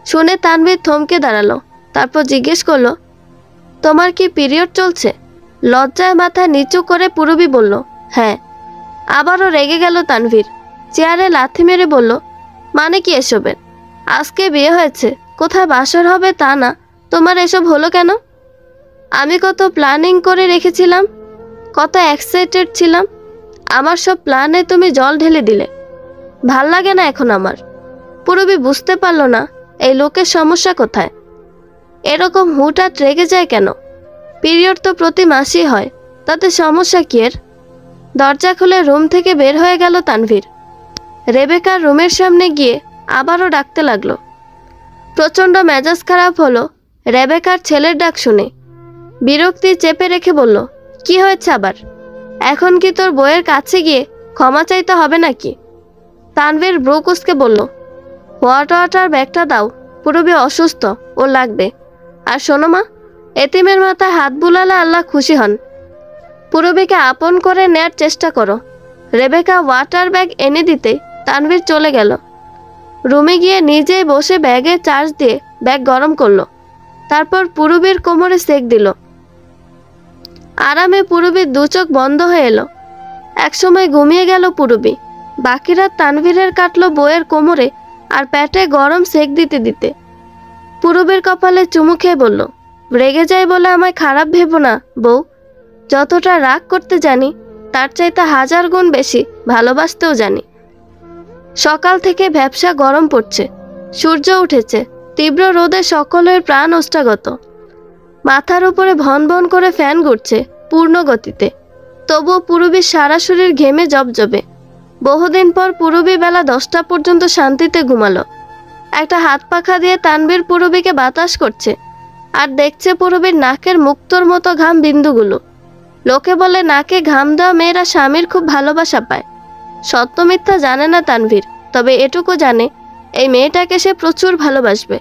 শুনে তানভীর থমকে দাঁড়ালো। তারপর জিজ্ঞেস করলো, তোমার কি পিরিয়ড চলছে? লজ্জায় মাথা নিচু করে পুরবী বলল, হ্যাঁ। আবারও রেগে গেল তানভীর। চেয়ারে লাথি মেরে বলল, মানে কি এসবের? আজকে বিয়ে হয়েছে, কোথায় বাসর হবে তা না, তোমার এসব হলো কেন? আমি কত প্ল্যানিং করে রেখেছিলাম, কত এক্সাইটেড ছিলাম, আমার সব প্ল্যানে তুমি জল ঢেলে দিলে। ভাল লাগে না এখন আমার। পুরবী বুঝতে পারল না এই লোকের সমস্যা কোথায়, এরকম হুটহাট রেগে যায় কেন? পিরিয়ড তো প্রতি মাসেই হয়, তাতে সমস্যা কি এর? দরজা খুলে রুম থেকে বের হয়ে গেল তানভীর। রেবেকার রুমের সামনে গিয়ে আবারও ডাকতে লাগলো। প্রচণ্ড মেজাজ খারাপ হলো রেবেকার ছেলের ডাক শুনে। বিরক্তি চেপে রেখে বলল, কি হয়েছে আবার? এখন কি তোর বউয়ের কাছে গিয়ে ক্ষমা চাইতে হবে নাকি? তানভীর ব্রু কুঁচকে বলল, ওয়াটার ব্যাগটা দাও, পুরবী অসুস্থ, ও লাগবে। আর শোনো মা, এতিমের মাথায় হাত বুলালে আল্লাহ খুশি হন। পুরবীকে আপন করে নেয়ার চেষ্টা করো। রেবেকা ওয়াটার ব্যাগ এনে দিতে তানভীর চলে গেল। রুমে গিয়ে নিজেই বসে ব্যাগে চার্জ দিয়ে ব্যাগ গরম করলো। তারপর পুরবীর কোমরে সেক দিল। আরামে পুরবীর দু চোখ বন্ধ হয়ে এলো। একসময় ঘুমিয়ে গেল পুরবী। বাকি রাত তানভীরের কাটলো বউয়ের কোমরে আর পেটে গরম সেক দিতে দিতে। পুরবীর কপালে চুমু খেয়ে বলল, রেগে যাই বলে আমায় খারাপ ভেবো না বউ। যতটা রাগ করতে জানি তার চাইতে 1000 গুণ বেশি ভালোবাসতেও জানি। সকাল থেকে ভ্যাপসা গরম পড়ছে, সূর্য উঠেছে, তীব্র রোদে সকলের প্রাণ ওষ্ঠাগত। মাথার উপরে ভন ভন করে ফ্যান ঘুরছে পূর্ণ গতিতে, তবুও পূরবীর সারা শরীর ঘেমে জবজবে। বহুদিন পর পূরবী বেলা 10টা পর্যন্ত শান্তিতে ঘুমালো। একটা হাত পাখা দিয়ে তানভীর পূরবীকে বাতাস করছে, আর দেখছে পূরবীর নাকের মুক্তোর মতো ঘাম বিন্দুগুলো। লোকে বলে নাকে ঘাম দেওয়া মেয়েরা স্বামীর খুব ভালোবাসা পায়। সত্য মিথ্যা জানে না তানভীর, তবে এটুকু জানে এই মেয়েটাকে সে প্রচুর ভালোবাসবে।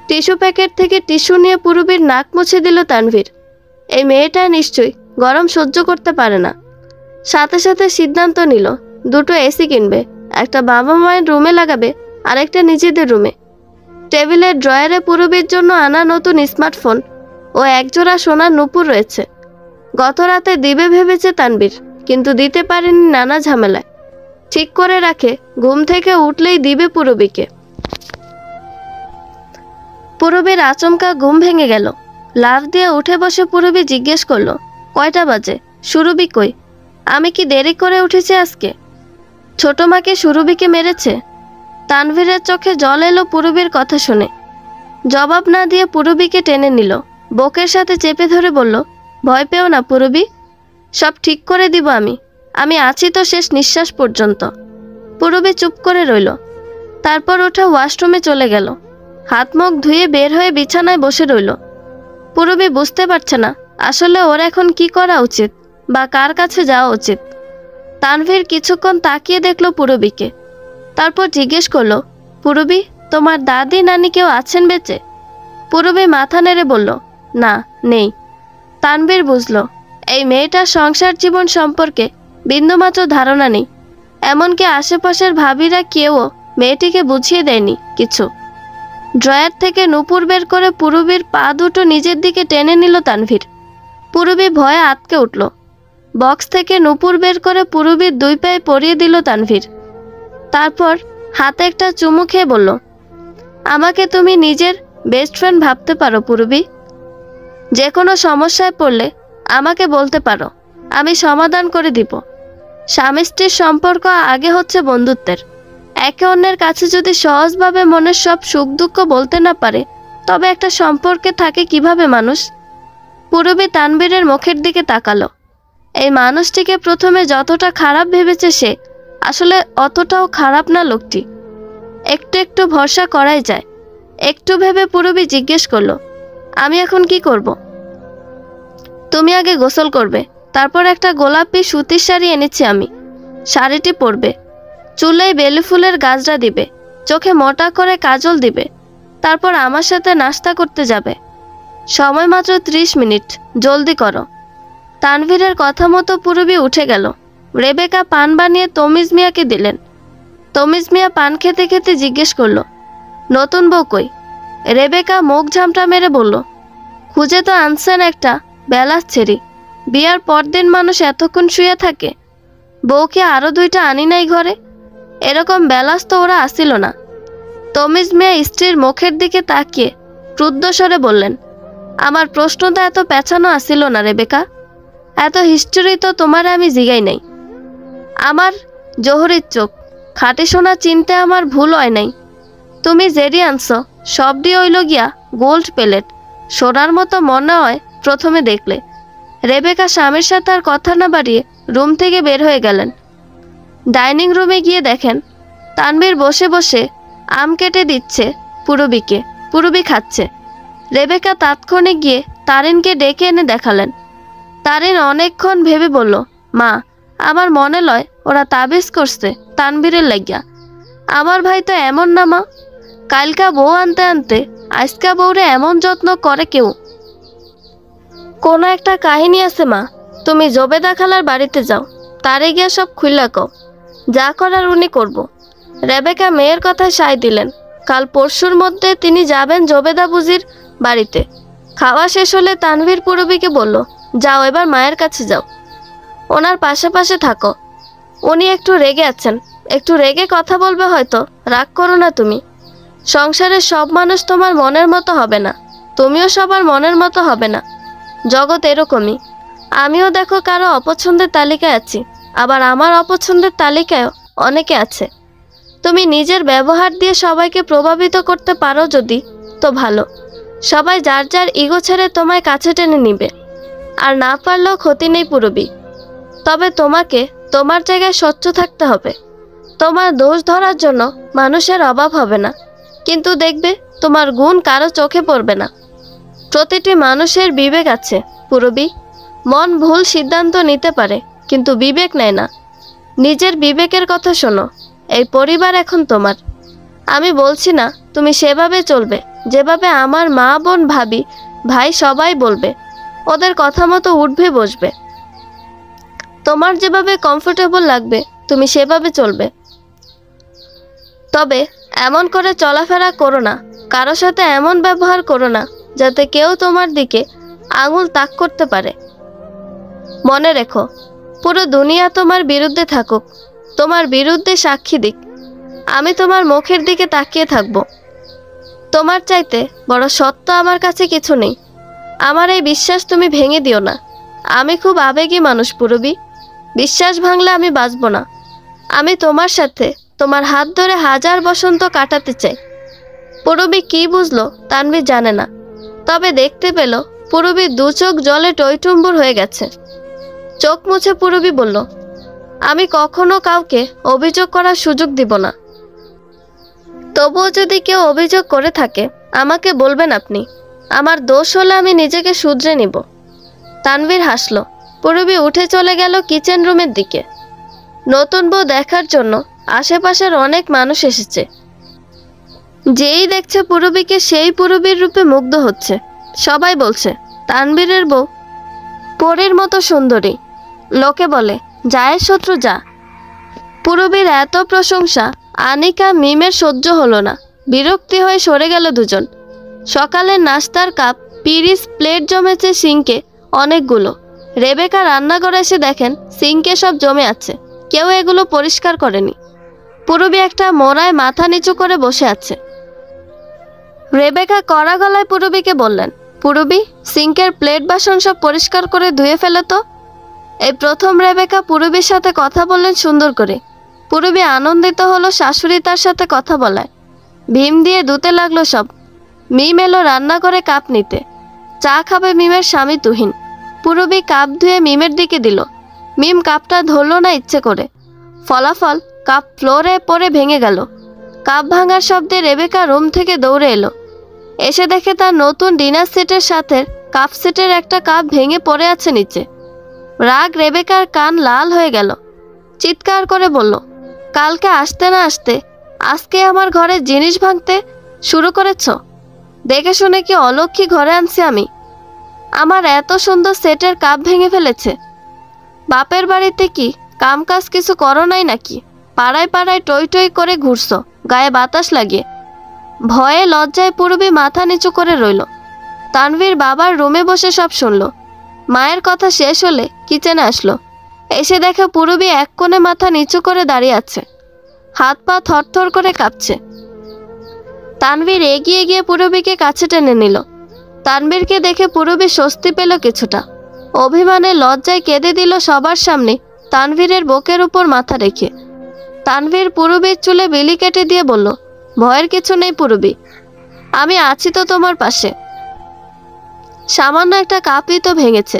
টিস্যু প্যাকেট থেকে টিস্যু নিয়ে পূরবীর নাক মুছে দিল তানভীর। এই মেয়েটা নিশ্চয়ই গরম সহ্য করতে পারে না। সাথে সাথে সিদ্ধান্ত নিল দুটো এসি কিনবে, একটা বাবা মায়ের রুমে লাগাবে আর একটা নিজেদের রুমে। টেবিলের ড্রয়ারে পূরবীর জন্য আনা নতুন স্মার্টফোন ও একজোড়া সোনার নুপুর রয়েছে। গত রাতে দিবে ভেবেছে তানভীর, কিন্তু দিতে পারেনি নানা ঝামেলায়। ঠিক করে রাখে ঘুম থেকে উঠলেই দিবে পূরবীকে। পূরবীর আচমকা ঘুম ভেঙে গেল। লাফ দিয়ে উঠে বসে পূরবী জিজ্ঞেস করলো, কয়টা বাজে? সুরভি কই? আমি কি দেরি করে উঠেছি আজকে? ছোট মাকে সুরভিকে মেরেছে? তানভীরের চোখে জল এলো পূরবীর কথা শুনে। জবাব না দিয়ে পূরবীকে টেনে নিল, বুকের সাথে চেপে ধরে বলল, ভয় পেও না পূরবী, সব ঠিক করে দিব আমি আছি তো শেষ নিঃশ্বাস পর্যন্ত। পূরবী চুপ করে রইল। তারপর ওঠা ওয়াশরুমে চলে গেল। হাত মুখ ধুয়ে বের হয়ে বিছানায় বসে রইল। পূরবী বুঝতে পারছে না আসলে ওর এখন কি করা উচিত বা কার কাছে যাওয়া উচিত। তানভীর কিছুক্ষণ তাকিয়ে দেখলো পূরবীকে, তারপর জিজ্ঞেস করলো, পূরবী, তোমার দাদি নানি কেউ আছেন বেঁচে? পূরবী মাথা নেড়ে বলল, না, নেই। তানভীর বুঝল এই মেয়েটার সংসার জীবন সম্পর্কে বিন্দুমাত্র ধারণা নেই। এমনকি আশেপাশের ভাবিরা কেউও মেয়েটিকে বুঝিয়ে দেয়নি কিছু। ড্রয়ার থেকে নুপুর বের করে পূরবীর পা দুটো নিজের দিকে টেনে নিল তানভীর। পূরবী ভয়ে আটকে উঠল। বক্স থেকে নুপুর বের করে পূরবীর দুই পায়ে পরিয়ে দিল তানভীর। তারপর হাতে একটা চুমু খেয়ে বলল, আমাকে তুমি নিজের বেস্ট ফ্রেন্ড ভাবতে পারো পূরবী। যে কোনো সমস্যায় পড়লে আমাকে বলতে পারো, আমি সমাধান করে দিব। স্বামী স্ত্রীর সম্পর্ক আগে হচ্ছে বন্ধুত্বের। একে অন্যের কাছে যদি সহজভাবে মনের সব সুখ দুঃখ বলতে না পারে, তবে একটা সম্পর্কে থাকে কিভাবে মানুষ? পূরবী তানভীরের মুখের দিকে তাকালো। এই মানুষটিকে প্রথমে যতটা খারাপ ভেবেছে সে, আসলে অতটাও খারাপ না লোকটি। একটু একটু ভরসা করাই যায়। একটু ভেবে পূরবী জিজ্ঞেস করলো, আমি এখন কি করব? তুমি আগে গোসল করবে, তারপর একটা গোলাপি সুতির শাড়ি এনেছি আমি, শাড়িটি পরবে। চুলে বেলি ফুলের গাজরা দিবে, চোখে মোটা করে কাজল দিবে, তারপর আমার সাথে নাস্তা করতে যাবে। সময় মাত্র 30 মিনিট, জলদি করো। তানভীরের কথা মতো পূরবী উঠে গেল। রেবেকা পান বানিয়ে তমিজ মিয়াকে দিলেন। তমিজ মিয়া পান খেতে খেতে জিজ্ঞেস করলো, নতুন বউ কই? রেবেকা মুখ ঝামটা মেরে বলল, খুঁজে তো আনছেন একটা বেলাস ছেড়ি। বিয়ার পরদিন মানুষ এতক্ষণ শুয়ে থাকে। বউকে আরো 2টা আনি নাই ঘরে? এরকম বেলাস তো ওরা আসিল না। তমিজ মিয়া স্ত্রীর মুখের দিকে তাকিয়ে ক্রুদ্ধ স্বরে বললেন, আমার প্রশ্নটা এত পেছানো আসিল না রেবেকা। এত হিস্টোরি তো তোমার আমি জিগাই নাই। আমার জহরির চোখ, খাঁটি সোনা চিনতে আমার ভুল হয় নাই। তুমি জেরি আনছো, সবডি হইল গিয়া গোল্ড প্লেট, সোনার মতো মনে হয় প্রথমে দেখলে। রেবেকা স্বামীর সাথে আর কথা না বাড়িয়ে রুম থেকে বের হয়ে গেলেন। ডাইনিং রুমে গিয়ে দেখেন তানভীর বসে বসে আম কেটে দিচ্ছে পূরবীকে, পূরবী খাচ্ছে। রেবেকা তাৎক্ষণিক গিয়ে তারিনকে ডেকে এনে দেখালেন। তারিন অনেকক্ষণ ভেবে বলল, মা, আমার মনে লয় ওরা তাবিজ করছে তানভীরের লাগিয়া। আমার ভাই তো এমন না মা, কালকা বউ আনতে আনতে আজকা বউরে এমন যত্ন করে কেউ। কোনো একটা কাহিনী আছে মা, তুমি জবেদা খালার বাড়িতে যাও, তারে গিয়া সব খুইলা কও, যা করার উনি করব। রেবেকা মেয়ের কথায় সায় দিলেন। কাল পরশুর মধ্যে তিনি যাবেন জবেদা বুজির বাড়িতে। খাওয়া শেষ হলে তানভীর পূরবীকে বলল, যাও এবার মায়ের কাছে যাও, ওনার পাশে পাশে থাকো। উনি একটু রেগে আছেন, একটু রেগে কথা বলবে হয়তো, রাগ করো না তুমি। সংসারের সব মানুষ তোমার মনের মতো হবে না, তুমিও সবার মনের মতো হবে না। জগৎ এরকমই। আমিও দেখো কারো অপছন্দের তালিকায় আছি, আবার আমার অপছন্দের তালিকায়ও অনেকে আছে। তুমি নিজের ব্যবহার দিয়ে সবাইকে প্রভাবিত করতে পারো যদি, তো ভালো। সবাই যার যার ইগো ছেড়ে তোমায় কাছে টেনে নিবে, আর না পারলেও ক্ষতি নেই পুরবী। তবে তোমাকে তোমার জায়গায় স্বচ্ছ থাকতে হবে। তোমার দোষ ধরার জন্য মানুষের অভাব হবে না, কিন্তু দেখবে তোমার গুণ কারো চোখে পড়বে না। প্রতিটি মানুষের বিবেক আছে পুরবী। মন ভুল সিদ্ধান্ত নিতে পারে, কিন্তু বিবেক নেয় না। নিজের বিবেকের কথা শোনো। এই পরিবার এখন তোমার। আমি বলছি না তুমি সেভাবে চলবে যেভাবে আমার মা, বোন, ভাবি, ভাই সবাই বলবে। ওদের কথা মতো উঠবে বসবে। তোমার যেভাবে কমফোর্টেবল লাগবে তুমি সেভাবে চলবে। তবে এমন করে চলাফেরা করো না, কারো সাথে এমন ব্যবহার করো না যাতে কেউ তোমার দিকে আঙুল তাক করতে পারে। মনে রেখো, পুরো দুনিয়া তোমার বিরুদ্ধে থাকুক, তোমার বিরুদ্ধে সাক্ষী দিক, আমি তোমার মুখের দিকে তাকিয়ে থাকব। তোমার চাইতে বড় সত্য আমার কাছে কিছু নেই। আমার এই বিশ্বাস তুমি ভেঙে দিও না। আমি খুব আবেগী মানুষ পুরবী। বিশ্বাস ভাঙলে আমি বাঁচব না। আমি তোমার সাথে তোমার হাত ধরে হাজার বসন্ত কাটাতে চাই। পুরবী কি বুঝলো তানভীর জানে না, তবে দেখতে পেল পুরবীর দু চোখ জলে টইটুম্বুর হয়ে গেছে। চোখ মুছে পুরবী বলল, আমি কখনো কাউকে অভিযোগ করার সুযোগ দিব না। তবুও যদি কেউ অভিযোগ করে থাকে আমাকে বলবেন আপনি। আমার দোষ হলে আমি নিজেকে শুধরে নিব। তানভীর হাসল। পুরবী উঠে চলে গেল কিচেন রুমের দিকে। নতুন বউ দেখার জন্য আশেপাশের অনেক মানুষ এসেছে। যেই দেখছে পুরবীকে সেই পুরবীর রূপে মুগ্ধ হচ্ছে। সবাই বলছে তানভীরের বউ পরীর মতো সুন্দরী। লোকে বলে জায়ের শত্রু যা। পুরবীর এত প্রশংসা আনিকা, মিমের সহ্য হলো না। বিরক্তি হয়ে সরে গেল দুজন। সকালের নাস্তার কাপ, পিরিচ, প্লেট জমেছে সিঙ্কে অনেকগুলো। রেবেকা রান্নাঘরে এসে দেখেন সিঙ্কে সব জমে আছে, কেউ এগুলো পরিষ্কার করেনি। পুরবী একটা মোড়ায় মাথা নিচু করে বসে আছে। রেবেকা কড়া গলায় পুরবীকে বললেন, পুরবী, সিঙ্কের প্লেট বাসন সব পরিষ্কার করে ধুয়ে ফেলে তো। এই প্রথম রেবেকা পুরবীর সাথে কথা বললেন সুন্দর করে। পুরবী আনন্দিত হলো শাশুড়ি তার সাথে কথা বলায়। ভীম দিয়ে ধুতে লাগলো সব। মিম এলো রান্না করে কাপ নিতে। চা খাবে মিমের স্বামী তুহিন। পুরবী কাপ ধুয়ে মিমের দিকে দিল। মিম কাপটা ধরল না ইচ্ছে করে। ফলাফল কাপ ফ্লোরে পড়ে ভেঙে গেল। কাপ ভাঙার শব্দে রেবেকা রুম থেকে দৌড়ে এলো। এসে দেখে তার নতুন ডিনার সেটের সাথে কাপ সেটের একটা কাপ ভেঙে পড়ে আছে নিচে। রাগ রেবেকার কান লাল হয়ে গেল। চিৎকার করে বলল, কালকে আসতে না আসতে আজকে আমার ঘরে জিনিস ভাঙতে শুরু করেছ? দেখে শুনে কি অলক্ষী ঘরে আনছি আমি? আমার এত সুন্দর সেটের কাপ ভেঙে ফেলেছে। বাপের বাড়িতে কি কামকাজ কিছু করো নাই নাকি? পাড়ায় পাড়ায় টই টই করে ঘুরছো গায়ে বাতাস লাগিয়ে। ভয়ে লজ্জায় পুরবী মাথা নিচু করে রইল। তানভীর বাবার রুমে বসে সব শুনল। মায়ের কথা শেষ হলে কিচেনে আসলো। এসে দেখে পুরবী এক কোণে মাথা নিচু করে দাঁড়িয়ে আছে, হাত পা থরথর করে কাঁপছে। তানভীর এগিয়ে গিয়ে পুরবীকে কাছে টেনে নিল। তানভীরকে দেখে পুরবী স্বস্তি পেল কিছুটা। অভিমানে লজ্জায় কেঁদে দিল সবার সামনে তানভীরের বুকের উপর মাথা রেখে। তানভীর পুরবীর চুলে বিলি কেটে দিয়ে বলল, ভয়ের কিছু নেই পুরবী, আমি আছি তো তোমার পাশে। সামান্য একটা কাপই তো ভেঙেছে,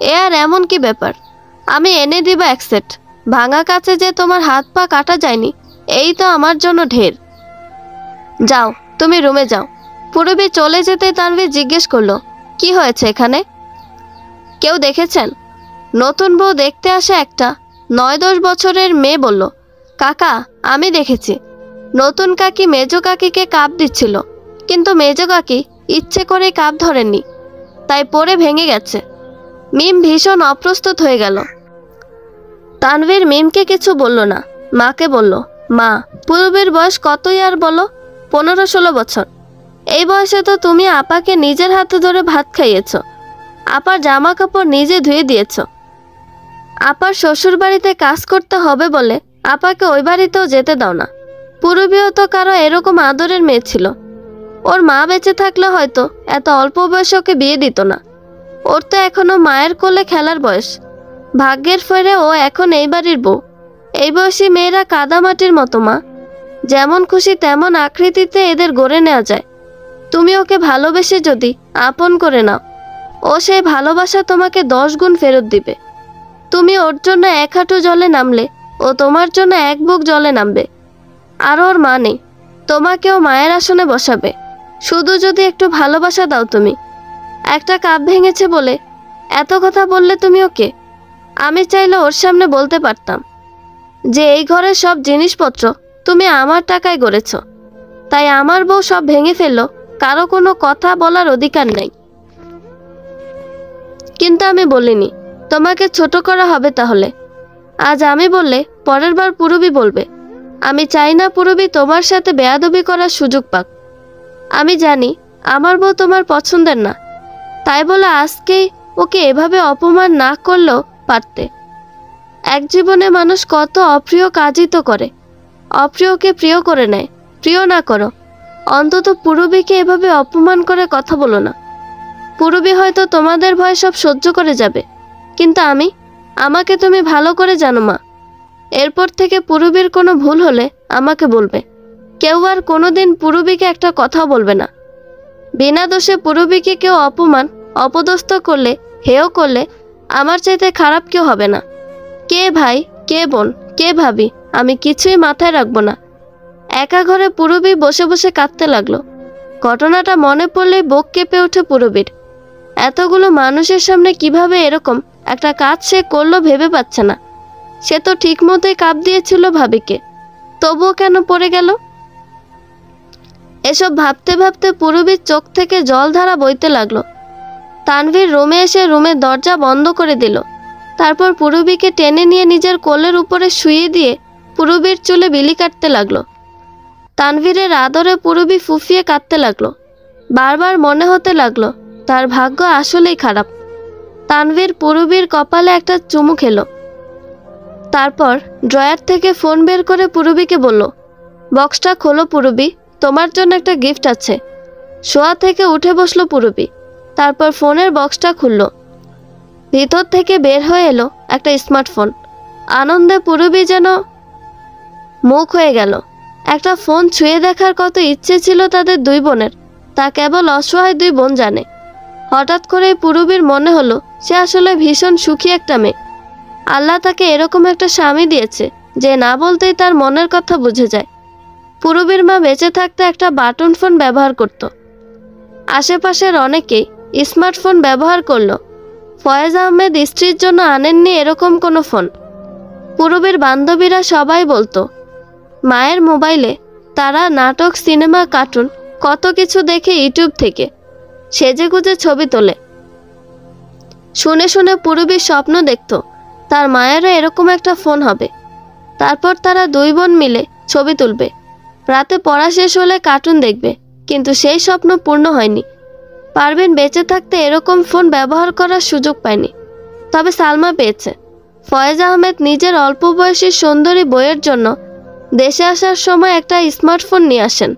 এ আর এমন কি ব্যাপার? আমি এনে দিব এক সেট। ভাঙা কাছে যে তোমার হাত পা কাটা যায়নি, এই তো আমার জন্য ঢের। যাও, তুমি রুমে যাও। পুরবী চলে যেতে তানভীর জিজ্ঞেস করলো, কি হয়েছে এখানে? কেউ দেখেছেন? নতুন বউ দেখতে আসে একটা 9-10 বছরের মেয়ে বলল, কাকা আমি দেখেছি। নতুন কাকি মেজ কাকিকে কাপ দিচ্ছিল, কিন্তু মেজ কাকি ইচ্ছে করে কাপ ধরেননি, তাই পড়ে ভেঙে গেছে। মিম ভীষণ অপ্রস্তুত হয়ে গেল। তানভীর মিমকে কিছু বলল না, মাকে বলল, মা পুরবীর বয়স কতই আর বলো? 15-16 বছর। এই বয়সে তো তুমি আপাকে নিজের হাতে ধরে ভাত খাইয়েছ, আপার জামা কাপড় নিজে ধুয়ে দিয়েছ। আপার শ্বশুর বাড়িতে কাজ করতে হবে বলে আপাকে ওই বাড়িতেও যেতে দাও না। পুরবীও তো কারো এরকম আদরের মেয়ে ছিল। ওর মা বেঁচে থাকলে হয়তো এত অল্প বয়সে ওকে বিয়ে দিত না। ওর তো এখনো মায়ের কোলে খেলার বয়স। ভাগ্যের ফেরে ও এখন এই বাড়ির বউ। এই বয়সী মেয়েরা কাদামাটির মতো মা, যেমন খুশি তেমন আকৃতিতে এদের গড়ে নেওয়া যায়। তুমি ওকে ভালোবেসে যদি আপন করে নাও, ও সেই ভালোবাসা তোমাকে 10 গুণ ফেরত দিবে। তুমি ওর জন্য 1 হাঁটু জলে নামলে ও তোমার জন্য 1 বুক জলে নামবে। আর ওর মা নেই, তোমাকেও মায়ের আসনে বসাবে, শুধু যদি একটু ভালোবাসা দাও। তুমি একটা কাপ ভেঙেছে বলে এত কথা বললে তুমি ওকে? আমি চাইলে ওর সামনে বলতে পারতাম যে এই ঘরের সব জিনিসপত্র তুমি আমার টাকায় গড়েছ, তাই আমার বউ সব ভেঙে ফেললো, কারো কোনো কথা বলার অধিকার নেই। কিন্তু আমি বলিনি তোমাকে ছোট করা হবে। তাহলে আজ আমি বললে পরের বার পুরবি বলবে। আমি চাই না পুরবি তোমার সাথে বেয়াদবি করার সুযোগ পাক। আমি জানি আমার বউ তোমার পছন্দের না, তাই বলে আজকেই ওকে এভাবে অপমান না করলেও পারতে। এক জীবনে মানুষ কত অপ্রিয় কাজই তো করে, অপ্রিয়কে প্রিয় করে নেয়। প্রিয় না করো, অন্তত পুরবীকে এভাবে অপমান করে কথা বলো না। পুরবী হয়তো তোমাদের ভয় সব সহ্য করে যাবে, কিন্তু আমাকে তুমি ভালো করে জানো মা। এরপর থেকে পুরবীর কোনো ভুল হলে আমাকে বলবে। কেউ আর কোনোদিন পুরবীকে একটা কথাও বলবে না। বিনা দোষে পুরবীকে কেউ অপমান অপদস্থ করলে, হেয় করলে আমার চাইতে খারাপ কেউ হবে না। কে ভাই, কে বোন, কে ভাবি, আমি কিছুই মাথায় রাখবো না। একা ঘরে পুরবী বসে বসে কাঁদতে লাগলো। ঘটনাটা মনে পড়লেই বুক কেঁপে ওঠে পুরবীর। এতগুলো মানুষের সামনে কিভাবে এরকম একটা কাজ সে করলো ভেবে পাচ্ছে না। সে তো ঠিক মতোই কাপ দিয়েছিল ভাবিকে, তবুও কেন পড়ে গেল? এসব ভাবতে ভাবতে পুরবীর চোখ থেকে জলধারা বইতে লাগলো। তানভীর রুমে এসে রুমের দরজা বন্ধ করে দিল। তারপর পুরবীকে টেনে নিয়ে নিজের কোলের উপরে শুইয়ে দিয়ে পুরবীর চুলে বিলি কাটতে লাগলো। তানভীরের আদরে পুরবী ফুফিয়ে কাঁদতে লাগলো। বারবার মনে হতে লাগলো তার ভাগ্য আসলেই খারাপ। তানভীর পুরবীর কপালে একটা চুমু খেলো। তারপর ড্রয়ার থেকে ফোন বের করে পুরবীকে বলল, বক্সটা খোলো পুরবী, তোমার জন্য একটা গিফট আছে। শোয়া থেকে উঠে বসলো পুরবী। তারপর ফোনের বক্সটা খুলল। ভিতর থেকে বের হয়ে এলো একটা স্মার্টফোন। আনন্দে পুরবী যেন মুখ হয়ে গেল। একটা ফোন ছুঁয়ে দেখার কত ইচ্ছে ছিল তাদের দুই বোনের, তা কেবল অসহায় দুই বোন জানে। হঠাৎ করে পুরবীর মনে হলো সে আসলে ভীষণ সুখী একটা মেয়ে। আল্লাহ তাকে এরকম একটা স্বামী দিয়েছে যে না বলতেই তার মনের কথা বুঝে যায়। পুরবীর মা বেঁচে থাকতে একটা বাটন ফোন ব্যবহার করত। আশেপাশের অনেকেই স্মার্টফোন ব্যবহার করলো। ফয়েজ আহমেদ স্ত্রীর জন্য আনেননি এরকম কোনো ফোন। পুরবীর বান্ধবীরা সবাই বলতো মায়ের মোবাইলে তারা নাটক, সিনেমা, কার্টুন কত কিছু দেখে ইউটিউব থেকে সেজেগুজে ছবি তোলে। শুনে শুনে পুরবীর স্বপ্ন দেখত তার মায়েরও এরকম একটা ফোন হবে। তারপর তারা দুই বোন মিলে ছবি তুলবে, রাতে পড়া শেষ হলে কার্টুন দেখবে। কিন্তু সেই স্বপ্ন পূর্ণ হয়নি। পারভিন বেঁচে থাকতে এরকম ফোন ব্যবহার করার সুযোগ পায়নি, তবে সালমা পেয়েছে। ফয়েজ আহমেদ নিজের অল্প বয়সী সুন্দরী বইয়ের জন্য দেশে আসার সময় একটা স্মার্টফোন নিয়ে আসেন।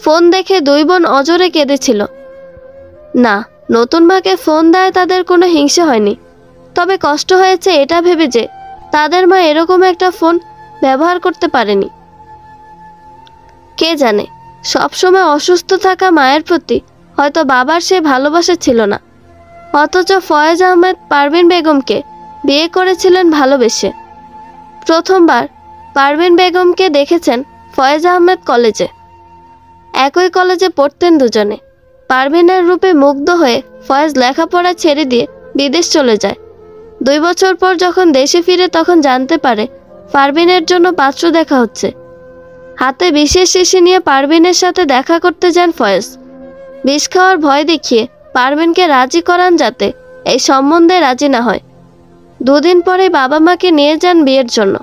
ফোন দেখে দুই বোন অজরে কেঁদেছিল। না, নতুন মাকে ফোন দেয় তাদের কোনো হিংসে হয়নি, তবে কষ্ট হয়েছে এটা ভেবে যে তাদের মা এরকম একটা ফোন ব্যবহার করতে পারেনি। কে জানে, সবসময় অসুস্থ থাকা মায়ের প্রতি হয়তো বাবার সে ভালোবাসা ছিল না। অথচ ফয়েজ আহমেদ পারভিন বেগমকে বিয়ে করেছিলেন ভালোবেসে। প্রথমবার পারভিন বেগমকে দেখেছেন ফয়েজ আহমেদ কলেজে। একই কলেজে পড়তেন দুজনে। পারভিনের রূপে মুগ্ধ হয়ে ফয়েজ লেখাপড়া ছেড়ে দিয়ে বিদেশ চলে যায়। 2 বছর পর যখন দেশে ফিরে তখন জানতে পারে পারভিনের জন্য পাত্র দেখা হচ্ছে। হাতে বিশেষ শিশি নিয়ে পারভিনের সাথে দেখা করতে যান ফয়েজ। বিষ খাওয়ার ভয় দেখিয়ে পারভিনকে রাজি করান যাতে এই সম্বন্ধে রাজি না হয়। 2 দিন পরে বাবা মাকে নিয়ে যান বিয়ের জন্য।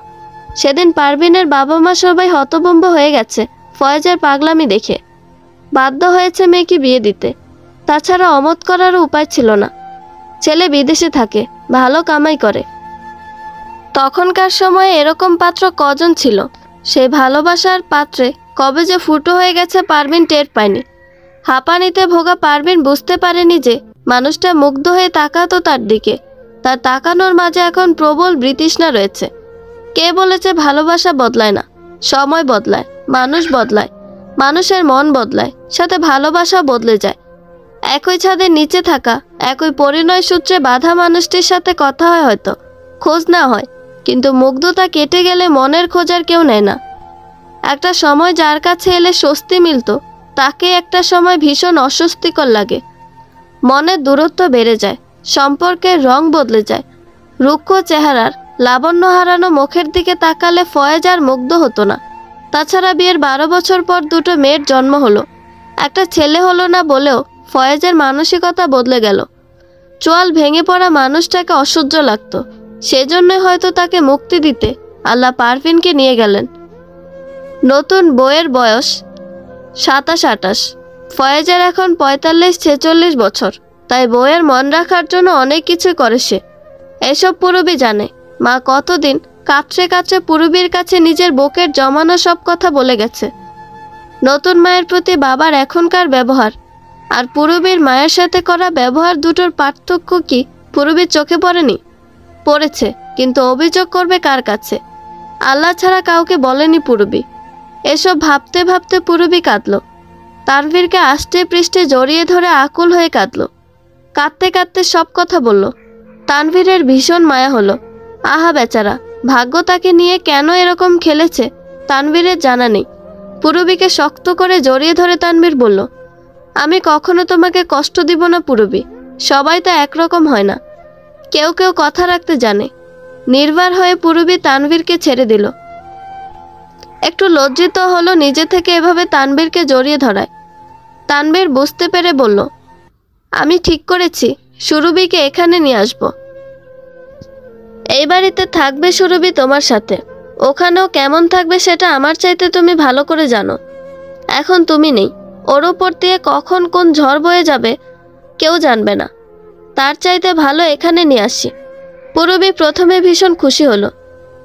সেদিন পারভিনের বাবা মা সবাই হতভম্ব হয়ে গেছে ফয়েজের পাগলামি দেখে। বাধ্য হয়েছে মেয়েকে বিয়ে দিতে, তাছাড়া অমত করারও উপায় ছিল না। ছেলে বিদেশে থাকে, ভালো কামাই করে। তখনকার সময়ে এরকম পাত্র কজন ছিল? সেই ভালোবাসার পাত্রে কবে যে ফুটো হয়ে গেছে পারভিন টের পায়নি। হাঁপানিতে ভোগা পারভিন বুঝতে পারেনি যে মানুষটা মুগ্ধ হয়ে তাকাতো তার দিকে। তার তাকানোর মাঝে এখন প্রবল বিতৃষ্ণা রয়েছে। কে বলেছে ভালোবাসা বদলায় না? সময় বদলায়, মানুষ বদলায়, মানুষের মন বদলায়, সাথে ভালোবাসা বদলে যায়। একই ছাদের নিচে থাকা, একই পরিণয় সূত্রে বাঁধা মানুষটির সাথে কথা হয়, হয়তো খোঁজ না হয়, কিন্তু মুগ্ধতা কেটে গেলে মনের খোঁজ আর কেউ নেয় না। একটা সময় যার কাছে এলে স্বস্তি মিলত, তাকে একটা সময় ভীষণ অস্বস্তিকর লাগে। মনের দূরত্ব বেড়ে যায়, সম্পর্কের রং বদলে যায়। রুক্ষ চেহারার, লাবণ্য হারানো মুখের দিকে তাকালে ফয়েজ আর মুগ্ধ হতো না। তাছাড়া বিয়ের 12 বছর পর দুটো মেয়ের জন্ম হলো, একটা ছেলে হলো না বলেও ফয়েজের মানসিকতা বদলে গেল। চোয়াল ভেঙে পড়া মানুষটাকে অসহ্য লাগত, সেজন্যই হয়তো তাকে মুক্তি দিতে আল্লাহ পারভিনকে নিয়ে গেলেন। নতুন বউয়ের বয়স 27-28, ফয়েজের এখন 45-46 বছর, তাই বউয়ের মন রাখার জন্য অনেক কিছু করে সে। এসব পুরবী জানে। মা কতদিন কাছে কাছে পুরবীর কাছে নিজের বুকের জমানো সব কথা বলে গেছে। নতুন মায়ের প্রতি বাবার এখনকার ব্যবহার আর পুরবীর মায়ের সাথে করা ব্যবহার দুটোর পার্থক্য কি পুরবীর চোখে পড়েনি? পড়েছে, কিন্তু অভিযোগ করবে কার কাছে? আল্লাহ ছাড়া কাউকে বলেনি পুরবী। এসব ভাবতে ভাবতে পুরবী কাঁদল। তানভীরকে আষ্টে পৃষ্ঠে জড়িয়ে ধরে আকুল হয়ে কাঁদল। কাঁদতে কাঁদতে সব কথা বলল। তানভীরের ভীষণ মায়া হলো। আহা বেচারা, ভাগ্য তাকে নিয়ে কেন এরকম খেলেছে তানভীরের জানা নেই। পুরবীকে শক্ত করে জড়িয়ে ধরে তানভীর বলল, আমি কখনো তোমাকে কষ্ট দিব না পুরবী। সবাই তো একরকম হয় না, কেউ কেউ কথা রাখতে জানে। নির্বার হয়ে পুরবী তানভীরকে ছেড়ে দিল। একটু লজ্জিত হলো নিজে থেকে এভাবে তানভীরকে জড়িয়ে ধরায়। তানভীর বুঝতে পেরে বলল, আমি ঠিক করেছি সুরভিকে এখানে নিয়ে আসব। এই বাড়িতে থাকবে সুরভি তোমার সাথে, ওখানেও কেমন থাকবে সেটা আমার চাইতে তুমি ভালো করে জানো। এখন তুমি নেই, ওর ওপর দিয়ে কখন কোন ঝড় বয়ে যাবে কেউ জানবে না। তার চাইতে ভালো এখানে নিয়ে আসি। পুরবী প্রথমে ভীষণ খুশি হলো,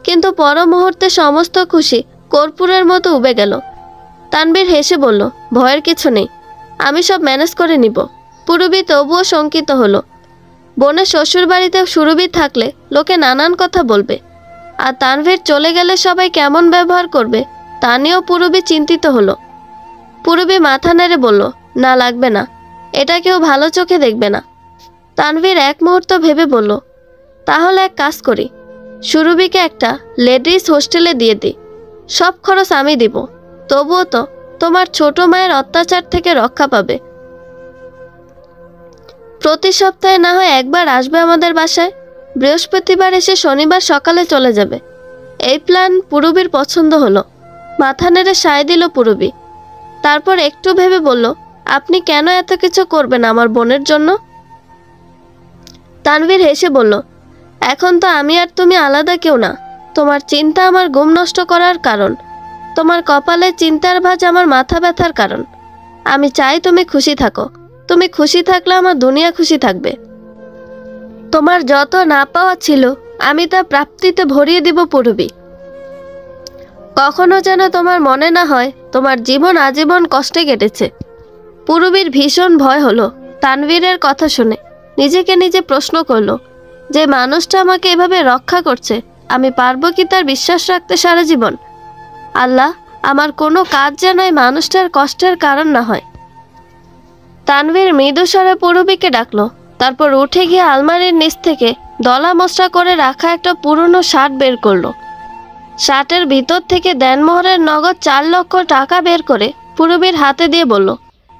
কিন্তু পর মুহূর্তে সমস্ত খুশি কর্পূরের মতো উবে গেল। তানভীর হেসে বলল, ভয়ের কিছু নেই, আমি সব ম্যানেজ করে নিব। পুরবী তবুও শঙ্কিত হলো। বোনের শ্বশুর বাড়িতে সুরভি থাকলে লোকে নানান কথা বলবে, আর তানভীর চলে গেলে সবাই কেমন ব্যবহার করবে তা নিয়েও পুরবী চিন্তিত হলো। পুরবী মাথা নেড়ে বলল, না লাগবে না, এটা কেউ ভালো চোখে দেখবে না। তানভীর এক মুহূর্ত ভেবে বলল, তাহলে এক কাজ করি, সুরভিকে একটা লেডিস হোস্টেলে দিয়ে দিই, সব খরচ আমি দিব। তবুও তো তোমার ছোট মায়ের অত্যাচার থেকে রক্ষা পাবে। প্রতি সপ্তাহে না হয় একবার আসবে আমাদের বাসায়, বৃহস্পতিবার এসে শনিবার সকালে চলে যাবে। এই প্ল্যান পুরবীর পছন্দ হলো। মাথা নেড়ে সায় দিল পুরবী। তারপর একটু ভেবে বলল, আপনি কেন এত কিছু করবেন আমার বোনের জন্য? তানভীর হেসে বলল, এখন তো আমি আর তুমি আলাদা কেউ না। তোমার চিন্তা আমার ঘুম নষ্ট করার কারণ, তোমার কপালে চিন্তার ভাঁজ আমার মাথা ব্যথার কারণ। আমি চাই তুমি খুশি থাকো। তুমি খুশি থাকলে আমার দুনিয়া খুশি থাকবে। তোমার যত না পাওয়া ছিল আমি তা প্রাপ্তিতে ভরিয়ে দিব পুরবী। কখনো যেন তোমার মনে না হয় তোমার জীবন আজীবন কষ্টে কেটেছে। পুরবীর ভীষণ ভয় হলো তানভীরের কথা শুনে। নিজেকে নিজে প্রশ্ন করলো, যে মানুষটা আমাকে এভাবে রক্ষা করছে, আমি পারবো কি তার বিশ্বাস রাখতে সারা জীবন? আল্লাহ, আমার কোনো কাজ যেন এই মানুষটার কষ্টের কারণ না হয়। তানভীর মৃদু স্বরে পুরবীকে ডাকলো। তারপর উঠে গিয়ে আলমারির নিচ থেকে দলা মশলা করে রাখা একটা পুরনো শার্ট বের করলো। শার্টের ভিতর থেকে দেনমোহরের নগদ 4 লক্ষ টাকা বের করে পুরবীর হাতে দিয়ে বলল,